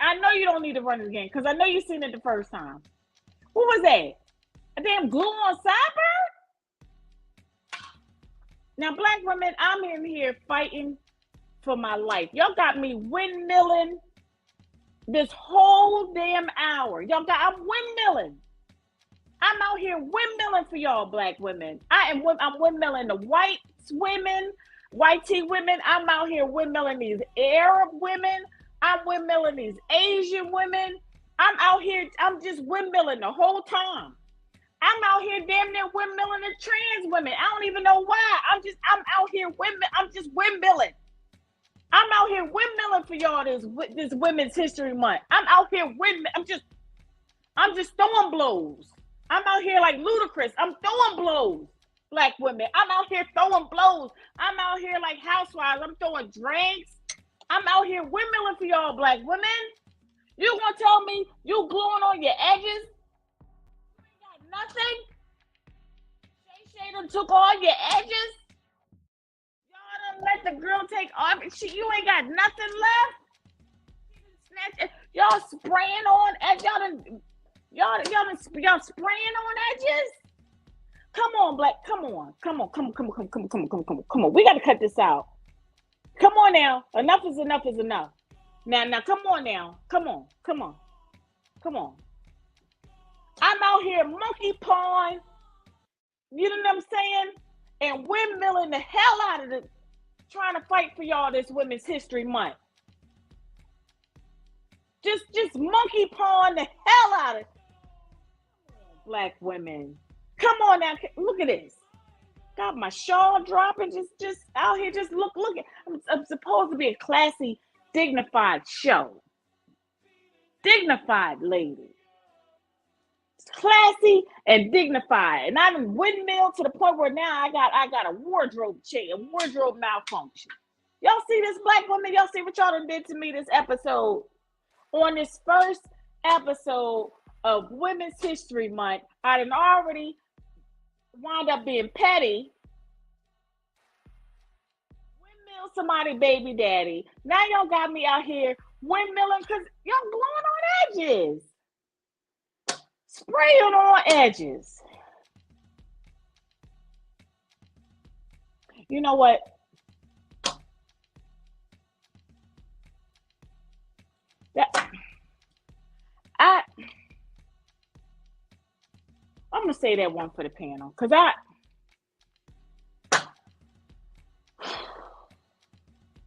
I know you don't need to run it again because I know you seen it the first time. What was that? A damn glue on sideburn? Now, black women, I'm in here fighting for my life. Y'all got me windmilling this whole damn hour. I'm windmilling. I'm out here windmilling for y'all, black women. I'm windmilling the white women, white tea women. I'm out here windmilling these Arab women. I'm windmilling these Asian women. I'm just windmilling the whole time. I'm out here damn near windmilling the trans women. I don't even know why. I'm out here windmilling. I'm out here windmilling for y'all this Women's History Month. I'm out here windmilling. I'm just throwing blows. I'm out here like Ludacris. I'm throwing blows, black women. I'm out here throwing blows. I'm out here like housewives. I'm throwing drinks. I'm out here windmilling for y'all, black women. You gonna tell me you gluing on your edges? You ain't got nothing? Shay done took all your edges? Y'all done let the girl take off. You ain't got nothing left? Y'all spraying on edges. Y'all spraying on edges? Come on, Black. Come on. Come on. Come on. Come on. Come on. Come on. Come on. Come on. Come on. Come on. We got to cut this out. Come on now. Enough is enough is enough. Now, come on now. Come on. Come on. Come on. I'm out here monkey pawing. You know what I'm saying? And windmilling the hell out of it, trying to fight for y'all this Women's History Month. Just monkey pawing the hell out of it. Black women. Come on now. Look at this. Got my shawl dropping. Just out here. Just look. I'm supposed to be a classy, dignified show. Dignified lady. Classy and dignified. And I'm windmill to the point where now I got a wardrobe malfunction. Y'all see this, Black woman? Y'all see what y'all done did to me this episode? On this first episode of Women's History Month, I done already wound up being petty. Windmill somebody baby daddy. Now y'all got me out here windmilling because y'all blowing on edges. Spraying on edges. You know what? I'm gonna say that one for the panel because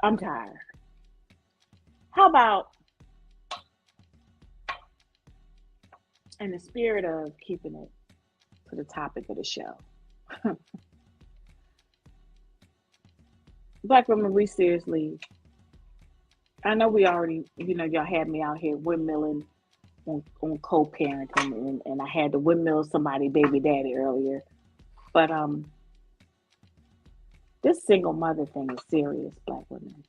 I'm tired. How about, in the spirit of keeping it to the topic of the show, Black women, we seriously, I know we already, y'all had me out here windmilling on co-parenting, and I had to windmill somebody baby daddy earlier, but this single mother thing is serious, Black women.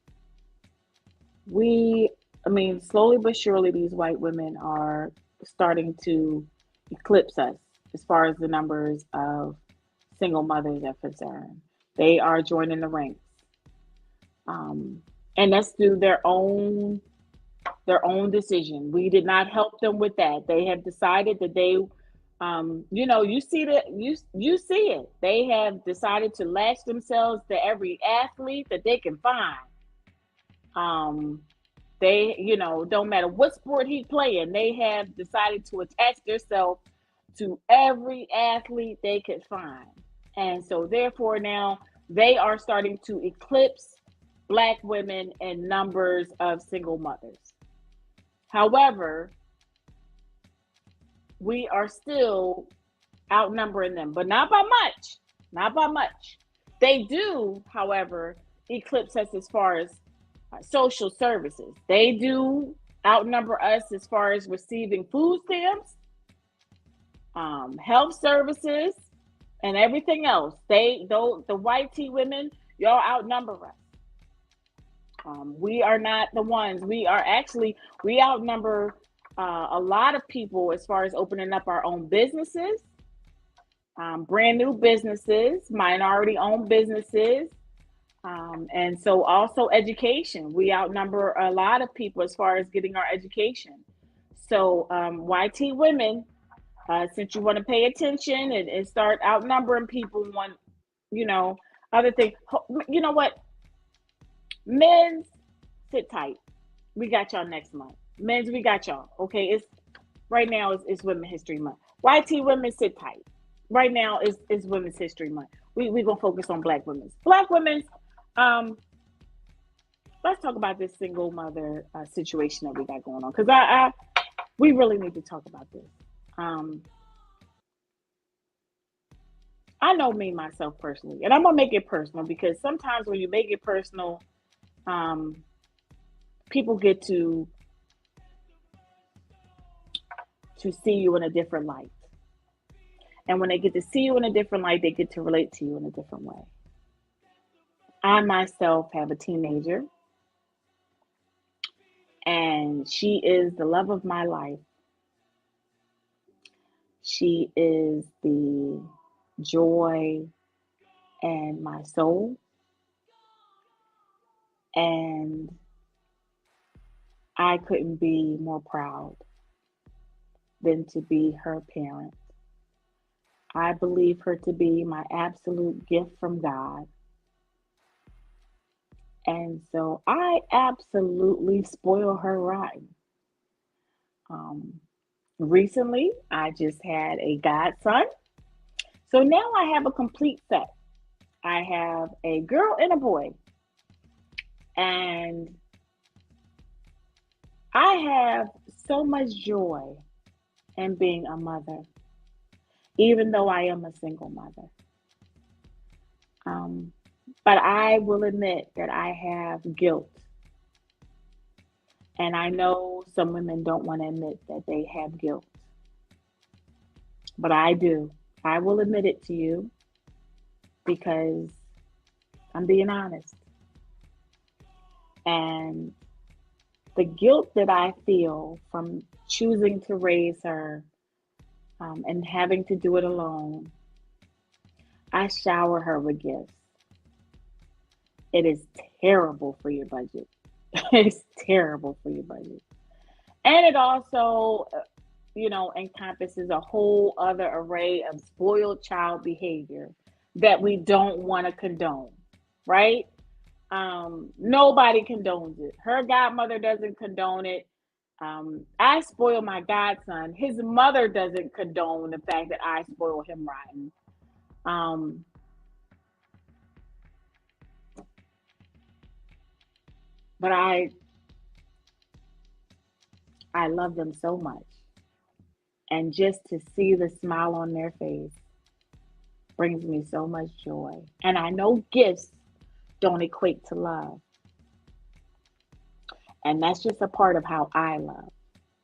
Slowly but surely, these white women are starting to eclipse us as far as the numbers of single mothers are concerned. They are joining the ranks, and that's through their own decision. We did not help them with that. They have decided that they, you see it. They have decided to latch themselves to every athlete that they can find. They, don't matter what sport he's playing, they have decided to attach themselves to every athlete they could find. And so therefore now they are starting to eclipse Black women in numbers of single mothers. However, we are still outnumbering them, but not by much. Not by much. They do, however, eclipse us as far as social services. They do outnumber us as far as receiving food stamps, health services, and everything else. The white tea women, y'all outnumber us. We are not the ones. We outnumber a lot of people as far as opening up our own businesses, brand new businesses, minority-owned businesses, and so also education. We outnumber a lot of people as far as getting our education. So YT women, since you want to pay attention and start outnumbering people on, other things. You know what? Men's, sit tight. We got y'all next month. Men's, we got y'all. Okay, it's right now. It's Women's History Month. YT women, sit tight. Right now is Women's History Month. We gonna focus on Black women. Black women. Let's talk about this single mother situation that we got going on, because we really need to talk about this. I know me myself personally, and I'm gonna make it personal because sometimes when you make it personal, people get to see you in a different light. And when they get to see you in a different light, they get to relate to you in a different way. I myself have a teenager, and she is the love of my life. She is the joy and my soul. And I couldn't be more proud than to be her parent. I believe her to be my absolute gift from God. And so I absolutely spoil her rotten. Um, Recently, I just had a godson. So now I have a complete set. I have a girl and a boy. And I have so much joy in being a mother, even though I am a single mother. Um, but I will admit that I have guilt. And I know some women don't want to admit that they have guilt, but I do. I will admit it to you because I'm being honest. And the guilt that I feel from choosing to raise her and having to do it alone, I shower her with gifts. It is terrible for your budget. It's terrible for your budget. And it also, encompasses a whole other array of spoiled child behavior that we don't want to condone, right? Nobody condones it. Her godmother doesn't condone it. I spoil my godson. His mother doesn't condone the fact that I spoil him rotten. Um, but I love them so much. And just to see the smile on their face brings me so much joy. And I know gifts don't equate to love. And that's just a part of how I love.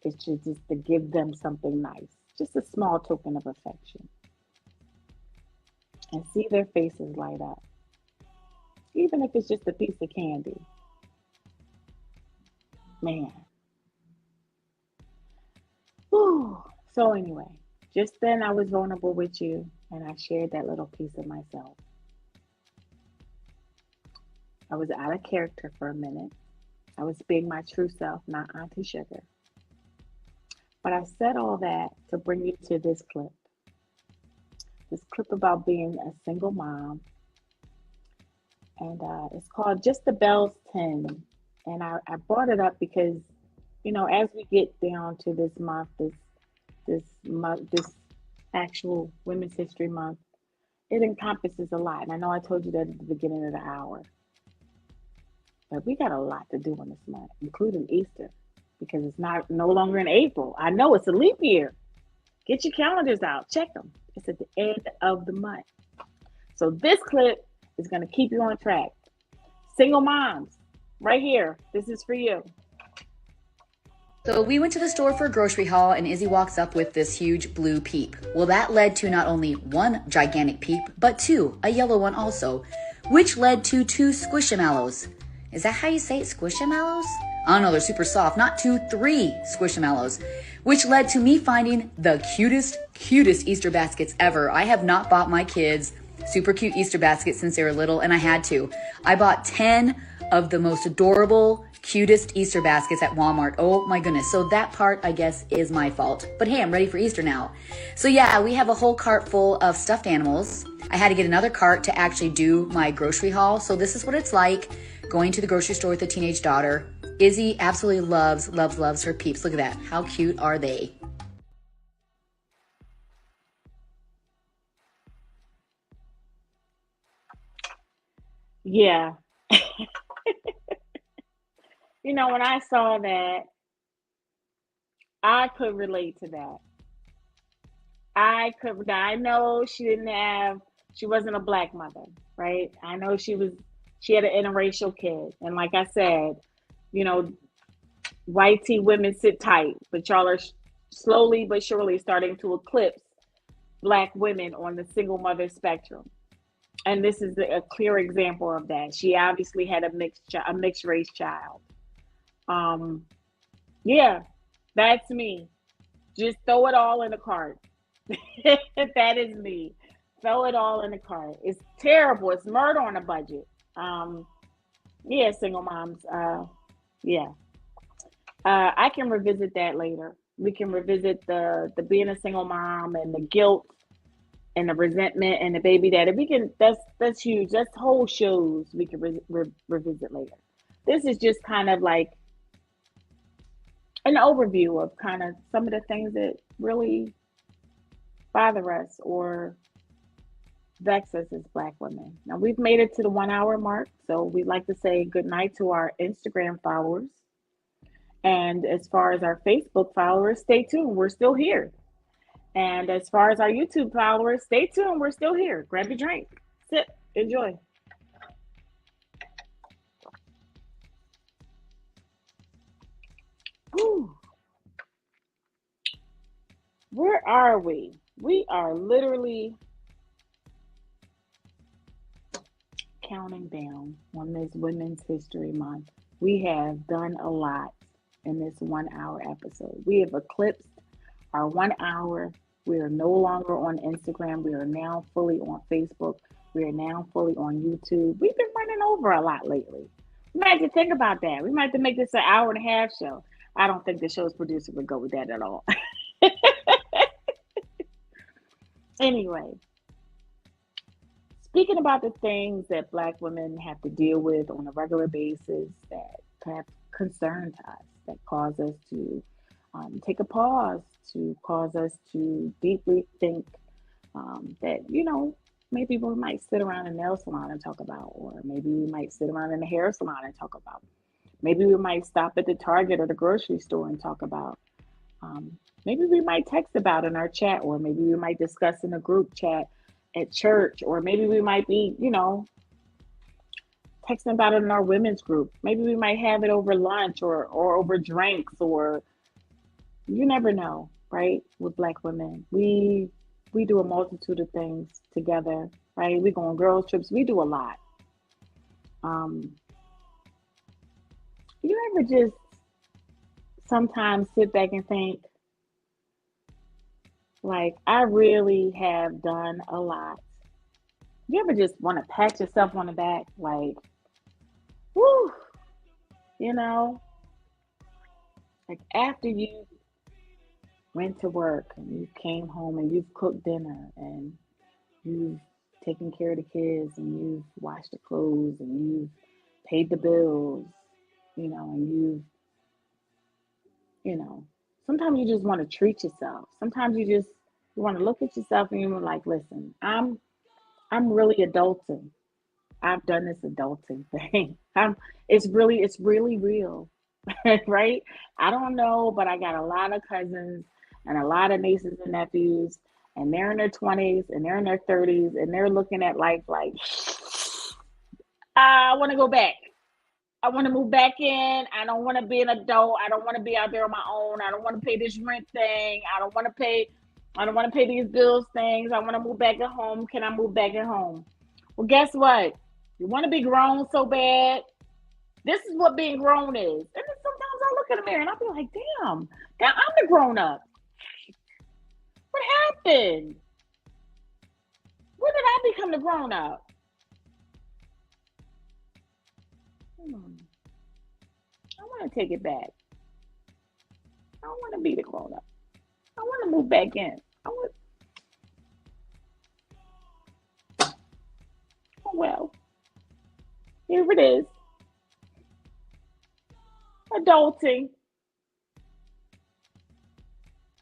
It's just to give them something nice, just a small token of affection. And see their faces light up, even if it's just a piece of candy. Man. Whew. So anyway, just then I was vulnerable with you and I shared that little piece of myself. I was out of character for a minute. I was being my true self, not Auntee Shugah. But I said all that to bring you to this clip. This clip about being a single mom. And it's called Just the Bells 10. And I brought it up because, as we get down to this month, this actual Women's History Month, it encompasses a lot. And I know I told you that at the beginning of the hour. But we got a lot to do on this month, including Easter, because it's no longer in April. I know it's a leap year. Get your calendars out. Check them. It's at the end of the month. So this clip is going to keep you on track. Single moms, right here. This is for you. So we went to the store for a grocery haul and Izzy walks up with this huge blue peep. Well, that led to not only one gigantic peep, but two, a yellow one also, which led to two squishamallows. Is that how you say it, squishamallows? I don't know, they're super soft. Not two, three squishamallows, which led to me finding the cutest Easter baskets ever. I have not bought my kids super cute Easter baskets since they were little, and I had to. I bought 10 of the most adorable, cutest Easter baskets at Walmart. Oh my goodness. So that part, I guess, is my fault. But hey, I'm ready for Easter now. So yeah, we have a whole cart full of stuffed animals. I had to get another cart to actually do my grocery haul. So this is what it's like going to the grocery store with a teenage daughter. Izzy absolutely loves her peeps. Look at that. How cute are they? Yeah. When I saw that, I could relate to that. I know she wasn't a black mother, right? I know she had an interracial kid. And like I said, white tea women sit tight, but y'all are slowly but surely starting to eclipse black women on the single mother spectrum. And this is a clear example of that. She obviously had a mixed race child. Yeah, that's me. Just throw it all in the cart. That is me. Throw it all in the cart. It's terrible. It's murder on a budget. Yeah, single moms. Yeah. I can revisit that later. We can revisit the being a single mom and the guilt and the resentment and the baby daddy. We can, that's huge. That's whole shows we can revisit later. This is just kind of like an overview of kind of some of the things that really bother us or vex us as Black women. Now we've made it to the 1 hour mark, so we'd like to say good night to our Instagram followers. And as far as our Facebook followers, stay tuned. We're still here. And as far as our YouTube followers, stay tuned. We're still here. Grab your drink, sip, enjoy. Whew. Where are we? We are literally counting down on this Women's History Month. We have done a lot in this 1 hour episode. We have eclipsed our 1 hour. We are no longer on Instagram. We are now fully on Facebook. We are now fully on YouTube. We've been running over a lot lately. We might have to think about that. We might have to make this an hour and a half show. I don't think the show's producer would go with that at all. Anyway, speaking about the things that Black women have to deal with on a regular basis that have concern to us, that cause us to take a pause, to cause us to deeply think that, you know, maybe we might sit around in a nail salon and talk about, or maybe we might sit around in a hair salon and talk about. Maybe we might stop at the Target or the grocery store and talk about. Maybe we might text about in our chat, or maybe we might discuss in a group chat at church, or maybe we might be, you know, texting about it in our women's group. Maybe we might have it over lunch or over drinks, or you never know, right? With Black women, we do a multitude of things together, right? We go on girls trips. We do a lot. You ever just sometimes sit back and think, like, I really have done a lot? You ever just want to pat yourself on the back, like, whoo, you know, like after you went to work and you came home and you've cooked dinner and you've taken care of the kids and you've washed the clothes and you've paid the bills, you know, and you know, sometimes you just want to treat yourself. Sometimes you want to look at yourself and you're like, listen, I'm really adulting. I've done this adulting thing. It's really real, right? I don't know, but I got a lot of cousins and a lot of nieces and nephews, and they're in their 20s and they're in their 30s, and they're looking at life like, I want to go back. I want to move back in. I don't want to be an adult. I don't want to be out there on my own. I don't want to pay this rent thing. I don't want to pay these bills things. I want to move back at home. Can I move back at home? Well, guess what? You want to be grown so bad. This is what being grown is. And then sometimes I look in the mirror and I'll be like, damn, I'm the grown up. What happened? When did I become the grown up? I want to take it back. I don't want to be the grown up. I want to move back in. Oh, well, here it is. Adulting.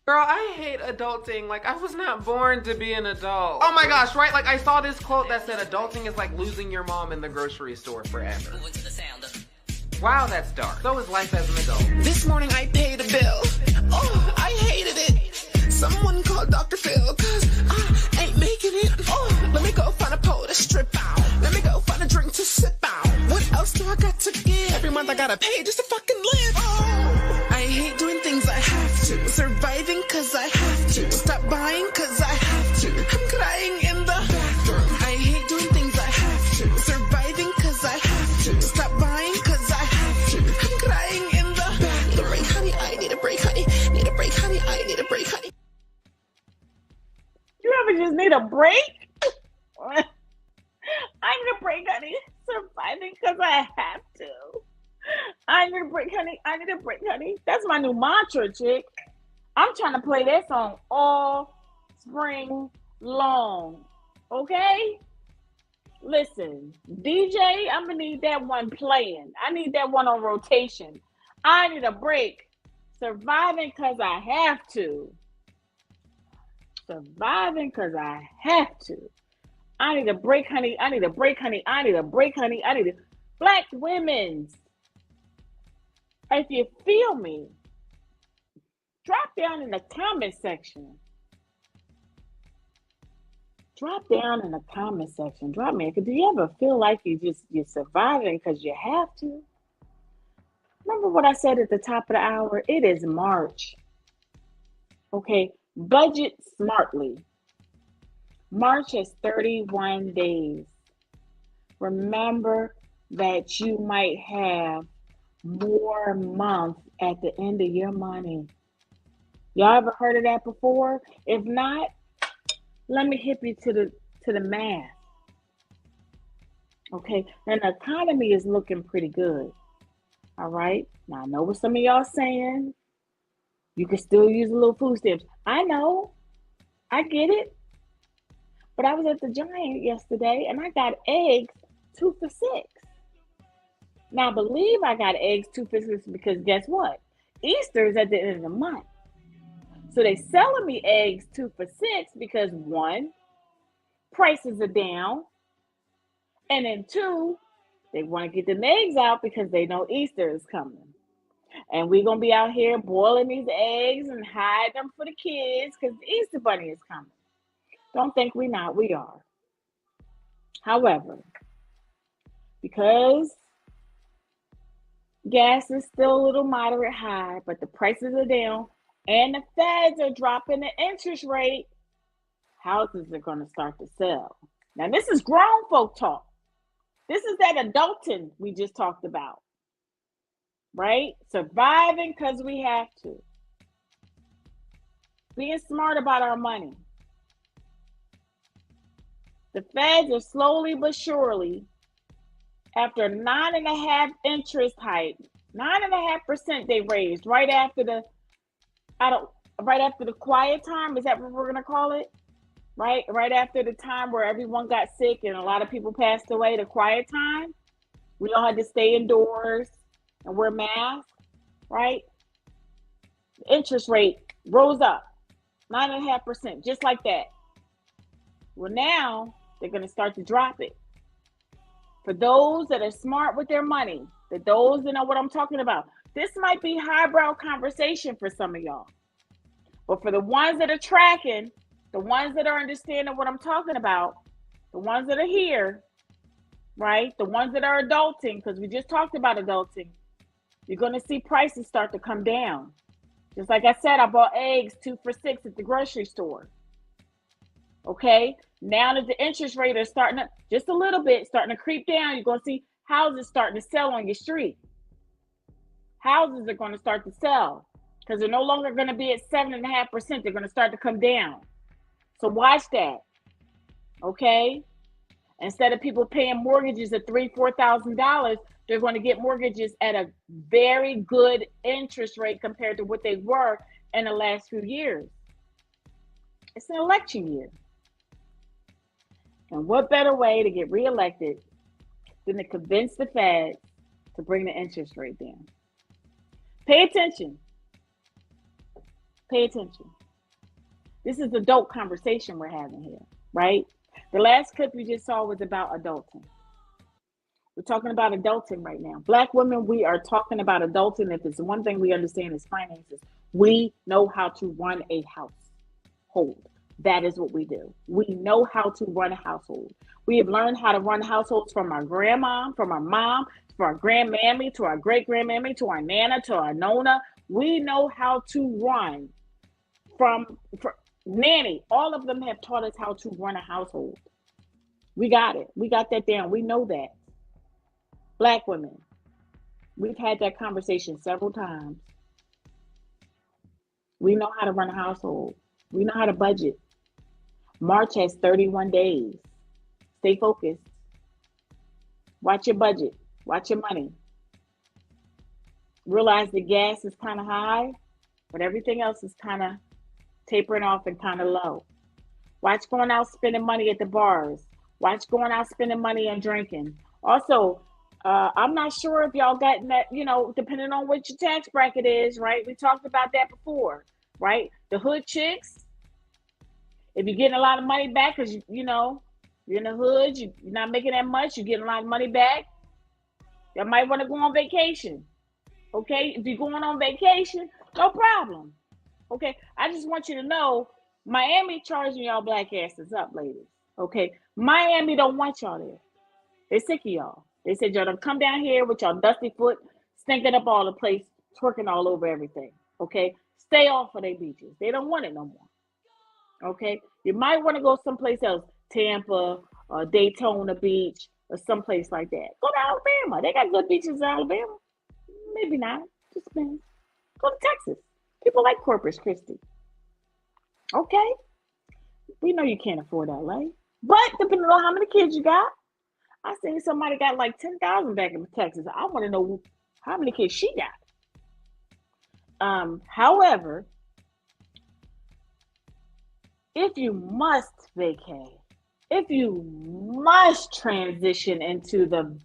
Girl, I hate adulting. Like, I was not born to be an adult. Oh my gosh, right? Like, I saw this quote that said adulting is like losing your mom in the grocery store forever. Wow, that's dark. So is life as an adult. This morning I paid a bill. Oh, I hated it. Someone called Dr. Phil, cause I ain't making it. Oh, let me go find a pole to strip out. Let me go find a drink to sip out. What else do I got to give? Every month I gotta pay just to fucking live. Oh, I hate doing things I have to. Surviving cause I have to. Stop buying cause I have to. I'm crying in the bathroom. I hate doing things I have to. Surviving cause I have to. Stop buying cause I have to. I'm crying in the bathroom. Need a break, honey. I need a break, honey. Need a break, honey. I need a break, honey. You ever just need a break? I need a break, honey. Surviving because I have to. I need a break, honey. I need a break, honey. That's my new mantra, chick. I'm trying to play that song all spring, long. Okay? Listen, DJ, I'm gonna need that one playing. I need that one on rotation. I need a break. Surviving because I have to. Surviving because I have to. I need a break, honey. I need a break, honey. I need a break, honey. I need a Black women's. If you feel me, drop down in the comment section. Drop down in the comment section. Drop me. Do you ever feel like you're surviving because you have to? Remember what I said at the top of the hour? It is March. Okay, budget smartly. March is 31 days. Remember that you might have more months at the end of your money. Y'all ever heard of that before? If not, let me hip you to the math. Okay, and the economy is looking pretty good. All right. Now I know what some of y'all saying. You can still use a little food stamps. I know. I get it. But I was at the Giant yesterday and I got eggs 2 for $6. Now I believe I got eggs 2 for $6 because guess what? Easter is at the end of the month. So they selling me eggs 2 for $6 because 1, prices are down. And then 2, they want to get the eggs out because they know Easter is coming. And we're going to be out here boiling these eggs and hide them for the kids because the Easter bunny is coming. Don't think we're not. We are. However, because gas is still a little moderate high, but the prices are down and the feds are dropping the interest rate, houses are going to start to sell. Now, this is grown folk talk. This is that adulting we just talked about, right? Surviving because we have to. Being smart about our money. The feds are slowly but surely, after 9.5% interest hike, 9.5% they raised right after the quiet time. Is that what we're gonna call it? Right after the time where everyone got sick and a lot of people passed away, the quiet time. We all had to stay indoors and wear masks, right? The interest rate rose up 9.5%, just like that. Well, now they're going to start to drop it. For those that are smart with their money, those that know what I'm talking about, this might be highbrow conversation for some of y'all. But for the ones that are tracking, the ones that are understanding what I'm talking about, the ones that are here, right? The ones that are adulting, because we just talked about adulting, you're going to see prices start to come down. Just like I said, I bought eggs 2 for $6 at the grocery store. Okay, now that the interest rate is starting to, just a little bit, starting to creep down, you're going to see houses starting to sell on your street. Houses are going to start to sell because they're no longer going to be at 7.5%. They're going to start to come down. So watch that. Okay, instead of people paying mortgages at $3,000-$4,000, they're going to get mortgages at a very good interest rate compared to what they were in the last few years. It's an election year. And what better way to get reelected than to convince the Fed to bring the interest rate down? Pay attention. Pay attention. This is adult conversation we're having here, right? The last clip you just saw was about adulting. We're talking about adulting right now. Black women, we are talking about adulting. If it's one thing we understand is finances, we know how to run a household. That is what we do. We know how to run a household. We have learned how to run households from our grandma, from our mom, from our grandmammy, to our great-grandmammy, to our nana, to our nona. We know how to run from nanny. All of them have taught us how to run a household. We got it. We got that down. We know that. Black women, we've had that conversation several times. We know how to run a household. We know how to budget. March has 31 days. Stay focused. Watch your budget. Watch your money. Realize the gas is kind of high, but everything else is kind of tapering off and kind of low. Watch going out spending money at the bars. Watch going out spending money and drinking. Also, I'm not sure if y'all got that, depending on what your tax bracket is, right? We talked about that before, right? The hood chicks, if you're getting a lot of money back because, you're in the hood, you're not making that much, you're getting a lot of money back, you might want to go on vacation, okay? If you're going on vacation, no problem, okay? I just want you to know, Miami charging y'all black asses up, ladies, okay? Miami don't want y'all there. They're sick of y'all. They said y'all don't come down here with y'all dusty foot, stinking up all the place, twerking all over everything, okay? Stay off of their beaches. They don't want it no more, okay? You might want to go someplace else, Tampa or Daytona Beach or someplace like that. Go to Alabama. They got good beaches in Alabama. Maybe not. Just depends. Go to Texas. People like Corpus Christi. Okay? We know you can't afford LA. But depending on how many kids you got, I seen somebody got like 10,000 back in Texas. I want to know how many kids she got. However, if you must vacate, if you must transition into the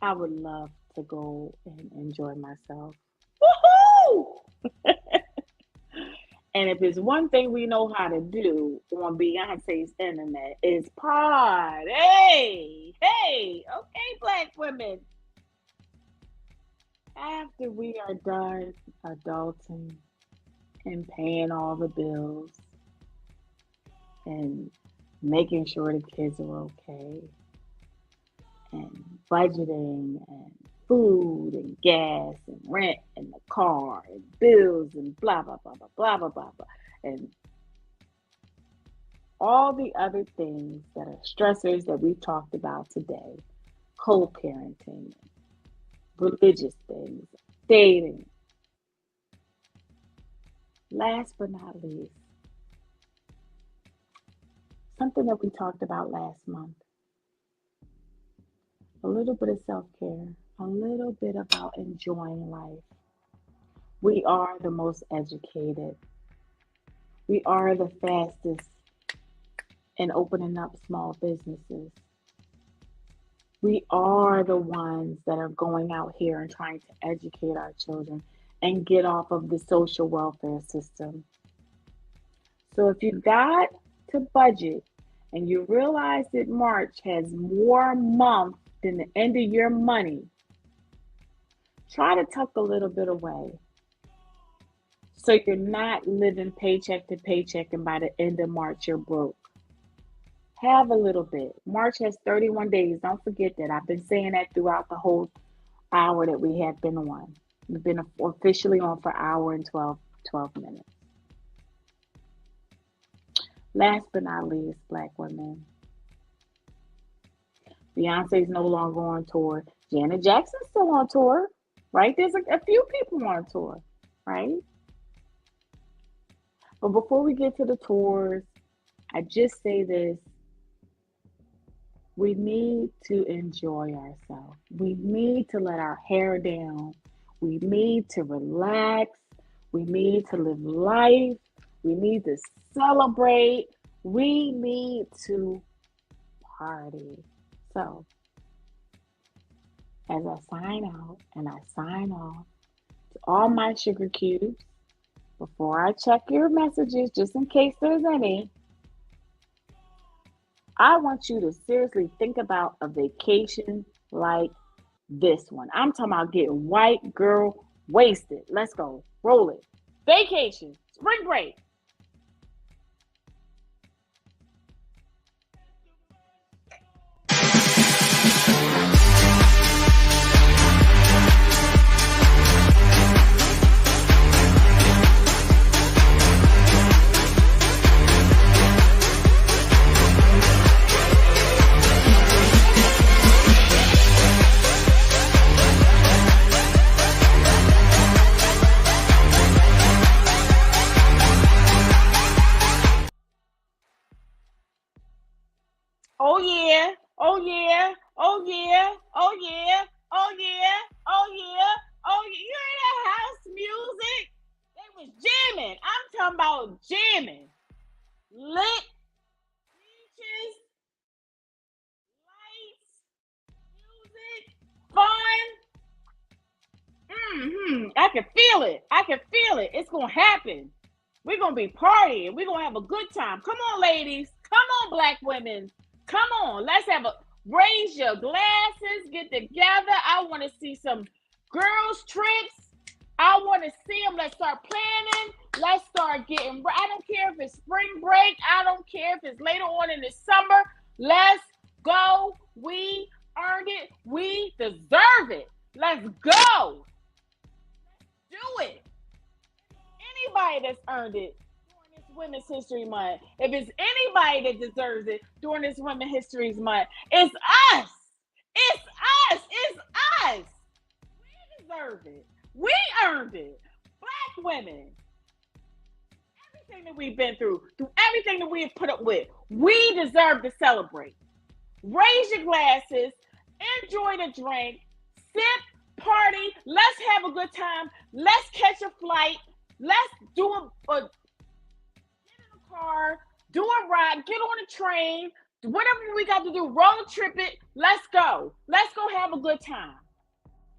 I would love to go and enjoy myself. Woohoo! And if it's one thing we know how to do on Beyonce's internet is party. Hey, okay, black women. After we are done adulting and paying all the bills and making sure the kids are okay and budgeting and food and gas and rent and the car and bills and blah, blah, blah, blah, blah, blah, blah, blah. And all the other things that are stressors that we've talked about today, co-parenting, religious things, dating. Last but not least, something that we talked about last month, a little bit of self-care, a little bit about enjoying life. We are the most educated. We are the fastest in opening up small businesses. We are the ones that are going out here and trying to educate our children and get off of the social welfare system. So if you got to budget and you realize that March has more months than the end of your money, try to tuck a little bit away so you're not living paycheck to paycheck and by the end of March you're broke. Have a little bit. March has 31 days. Don't forget that. I've been saying that throughout the whole hour that we have been on. We've been officially on for an hour and 12 minutes. Last but not least, black women. Beyonce's no longer on tour. Janet Jackson's still on tour, right? There's a few people on tour, right? But before we get to the tours, I just say this. We need to enjoy ourselves. We need to let our hair down. We need to relax. We need to live life. We need to celebrate. We need to party. So, as I sign out and I sign off to all my sugar cubes, before I check your messages, just in case there's any, I want you to seriously think about a vacation like this one. I'm talking about getting white girl wasted. Let's go. Roll it. Vacation. Spring break. Oh yeah, oh yeah, oh yeah, oh yeah, oh yeah, oh yeah, oh yeah. You hear that house music? They was jamming. I'm talking about jamming. lit, beaches, lights, music, fun. I can feel it. I can feel it. It's gonna happen. We're gonna be partying. We're gonna have a good time. Come on, ladies. Come on, black women. Come on. Let's have a raise your glasses. Get together. I want to see some girls trips. I want to see them. Let's start planning. Let's start getting. I don't care if it's spring break. I don't care if it's later on in the summer. Let's go. We earned it. We deserve it. Let's go. Do it. Anybody that's earned it during this Women's History Month, if it's anybody that deserves it during this Women's History Month, it's us. It's us. It's us. We deserve it. We earned it. Black women. Everything that we've been through everything that we have put up with, we deserve to celebrate. Raise your glasses. Enjoy the drink. Sip. Party. Let's have a good time. Let's catch a flight. Let's do get in a car, do a ride, get on a train, whatever we got to do, road trip it. Let's go. Let's go have a good time.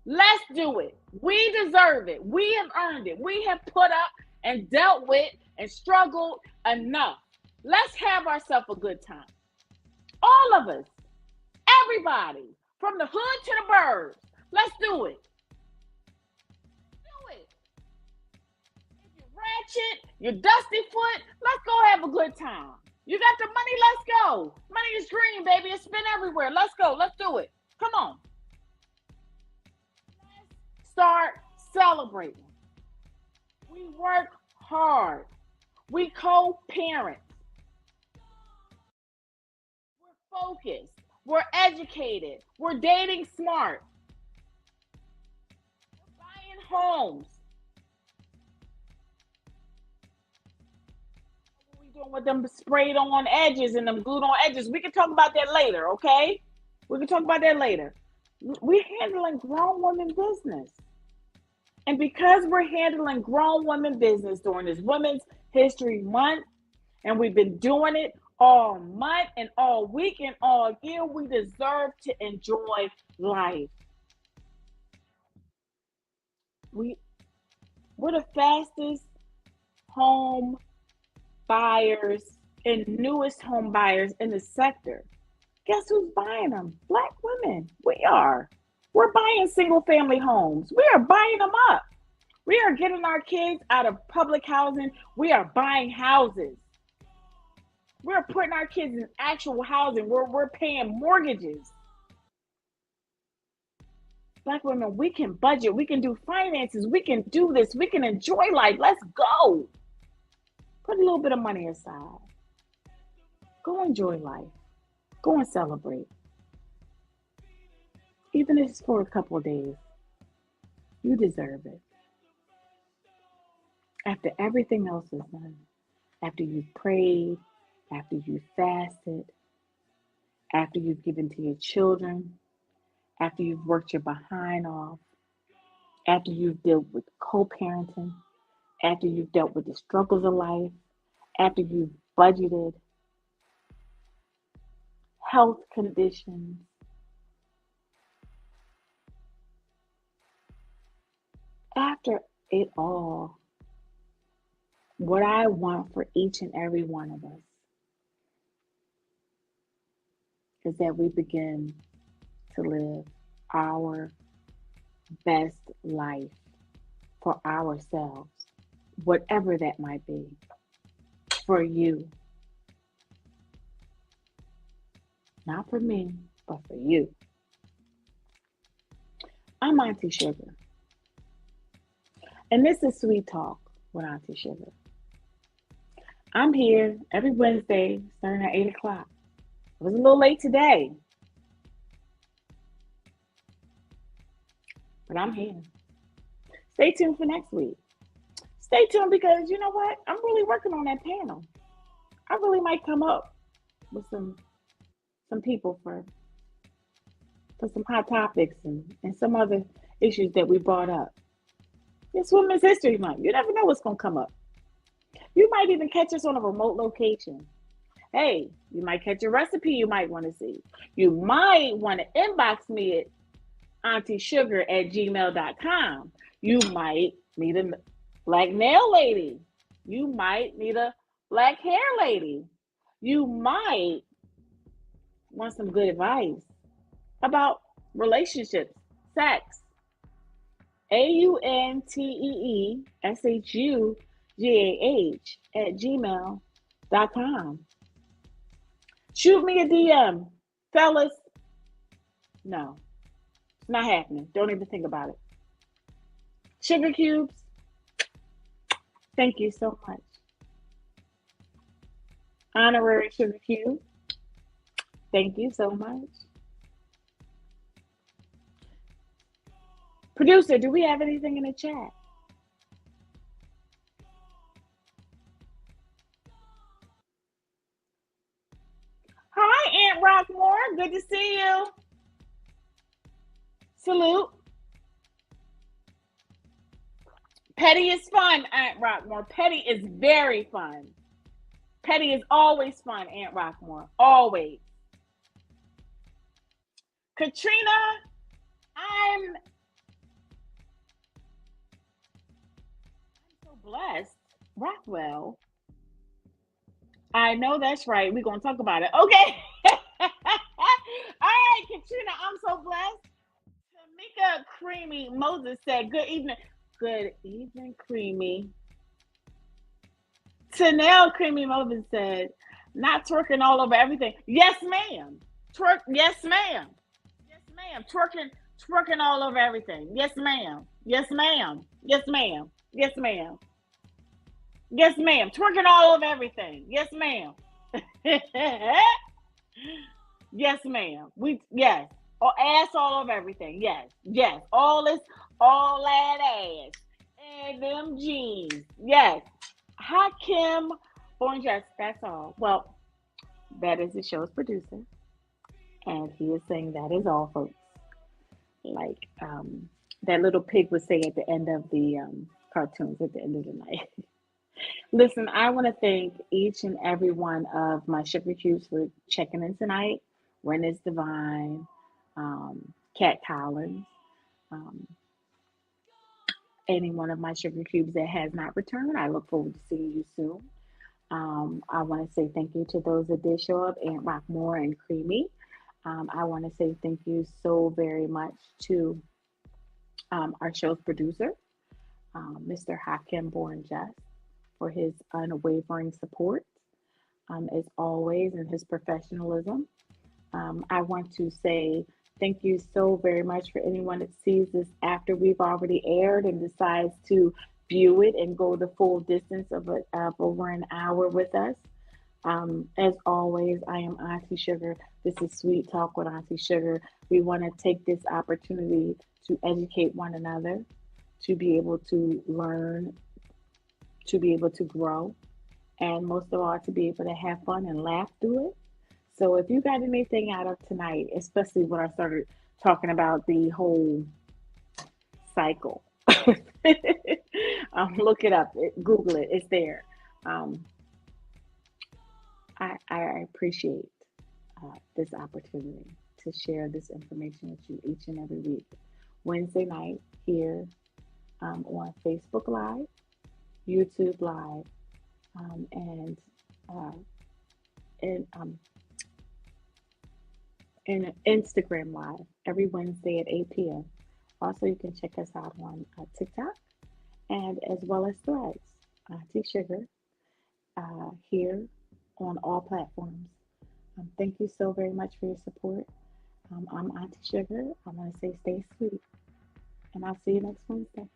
Let's do it. We deserve it. We have earned it. We have put up and dealt with and struggled enough. Let's have ourselves a good time. All of us, everybody, from the hood to the burbs. Let's do it. Do it. If you're ratchet, you're dusty foot, let's go have a good time. You got the money, let's go. Money is green, baby. It's been everywhere. Let's go. Let's do it. Come on. Let's start celebrating. We work hard. We co-parent. We're focused. We're educated. We're dating smart. Homes. What are we doing with them sprayed on edges and them glued on edges? We can talk about that later, okay? We can talk about that later. We're handling grown women business. And because we're handling grown women business during this Women's History Month, and we've been doing it all month and all week and all year, we deserve to enjoy life. We're the fastest home buyers and newest home buyers in the sector. Guess who's buying them? Black women. We are. We're buying single family homes. We are buying them up. We are getting our kids out of public housing. We are buying houses. We're putting our kids in actual housing. We're paying mortgages. Black women, we can budget, we can do finances, we can do this, we can enjoy life. Let's go. Put a little bit of money aside. Go enjoy life. Go and celebrate. Even if it's for a couple of days. You deserve it. After everything else is done, after you've prayed, after you've fasted, after you've given to your children, after you've worked your behind off, after you've dealt with co-parenting, after you've dealt with the struggles of life, after you've budgeted, health conditions, after it all, what I want for each and every one of us is that we begin to live our best life for ourselves, whatever that might be, for you. Not for me, but for you. I'm Auntee Shugah, and this is Sweet Talk with Auntee Shugah. I'm here every Wednesday starting at 8 o'clock. It was a little late today, but I'm here. Stay tuned for next week. Stay tuned because you know what? I'm really working on that panel. I really might come up with some people for some hot topics and some other issues that we brought up. It's Women's History Month. You never know what's going to come up. You might even catch us on a remote location. Hey, you might catch a recipe you might want to see. You might want to inbox me at aunteshugah@gmail.com. You might need a black nail lady. You might need a black hair lady. You might want some good advice about relationships, sex. AUNTEESHUGAH@gmail.com. Shoot me a DM, fellas. No, it's not happening. Don't even think about it. Sugar cubes, thank you so much. Honorary sugar cube, thank you so much. Producer, do we have anything in the chat? Hi, Aunt Rockmore. Good to see you. Salute. Petty is fun, Aunt Rockmore. Petty is very fun. Petty is always fun, Aunt Rockmore. Always. Katrina, I'm so blessed. Rockwell. I know that's right. We're going to talk about it. Okay. All right, Katrina, I'm so blessed. Tamika Creamy Moses said, good evening. Good evening, Creamy. Tanel Creamy Moses said, not twerking all over everything. Yes, ma'am. Twerk. Yes, ma'am. Yes, ma'am. Twerking all over everything. Yes, ma'am. Yes, ma'am. Yes, ma'am. Yes, ma'am. Yes, ma'am. Twerking all over everything. Yes, ma'am. Yes, ma'am. Yes. Oh, ass all over everything. Yes. Yes. All that ass. And them jeans. Yes. Hakim Orange, that's all. Well, that is the show's producer. And he is saying that is all, folks. Like that little pig would say at the end of the cartoons at the end of the night. Listen, I want to thank each and every one of my sugar cubes for checking in tonight. Rennis Divine, Kat Collins, um, any one of my sugar cubes that has not returned. I look forward to seeing you soon. I want to say thank you to those that did show up, Aunt Rockmore and Creamy. I want to say thank you so very much to our show's producer, Mr. Hakim Born Just, for his unwavering support, as always, and his professionalism. I want to say thank you so very much for anyone that sees this after we've already aired and decides to view it and go the full distance of over an hour with us. As always, I am Auntee Shugah. This is Sweet Talk with Auntee Shugah. We want to take this opportunity to educate one another, to be able to learn, to be able to grow, and most of all, to be able to have fun and laugh through it. So if you got anything out of tonight, especially when I started talking about the whole cycle, look it up, Google it, it's there. I appreciate this opportunity to share this information with you each and every week. Wednesday night here on Facebook Live, YouTube Live, and Instagram Live every Wednesday at 8 p.m. Also, you can check us out on TikTok and as well as Threads. Auntee Shugah here on all platforms. Thank you so very much for your support. I'm Auntee Shugah. I'm going to say stay sweet. And I'll see you next Wednesday.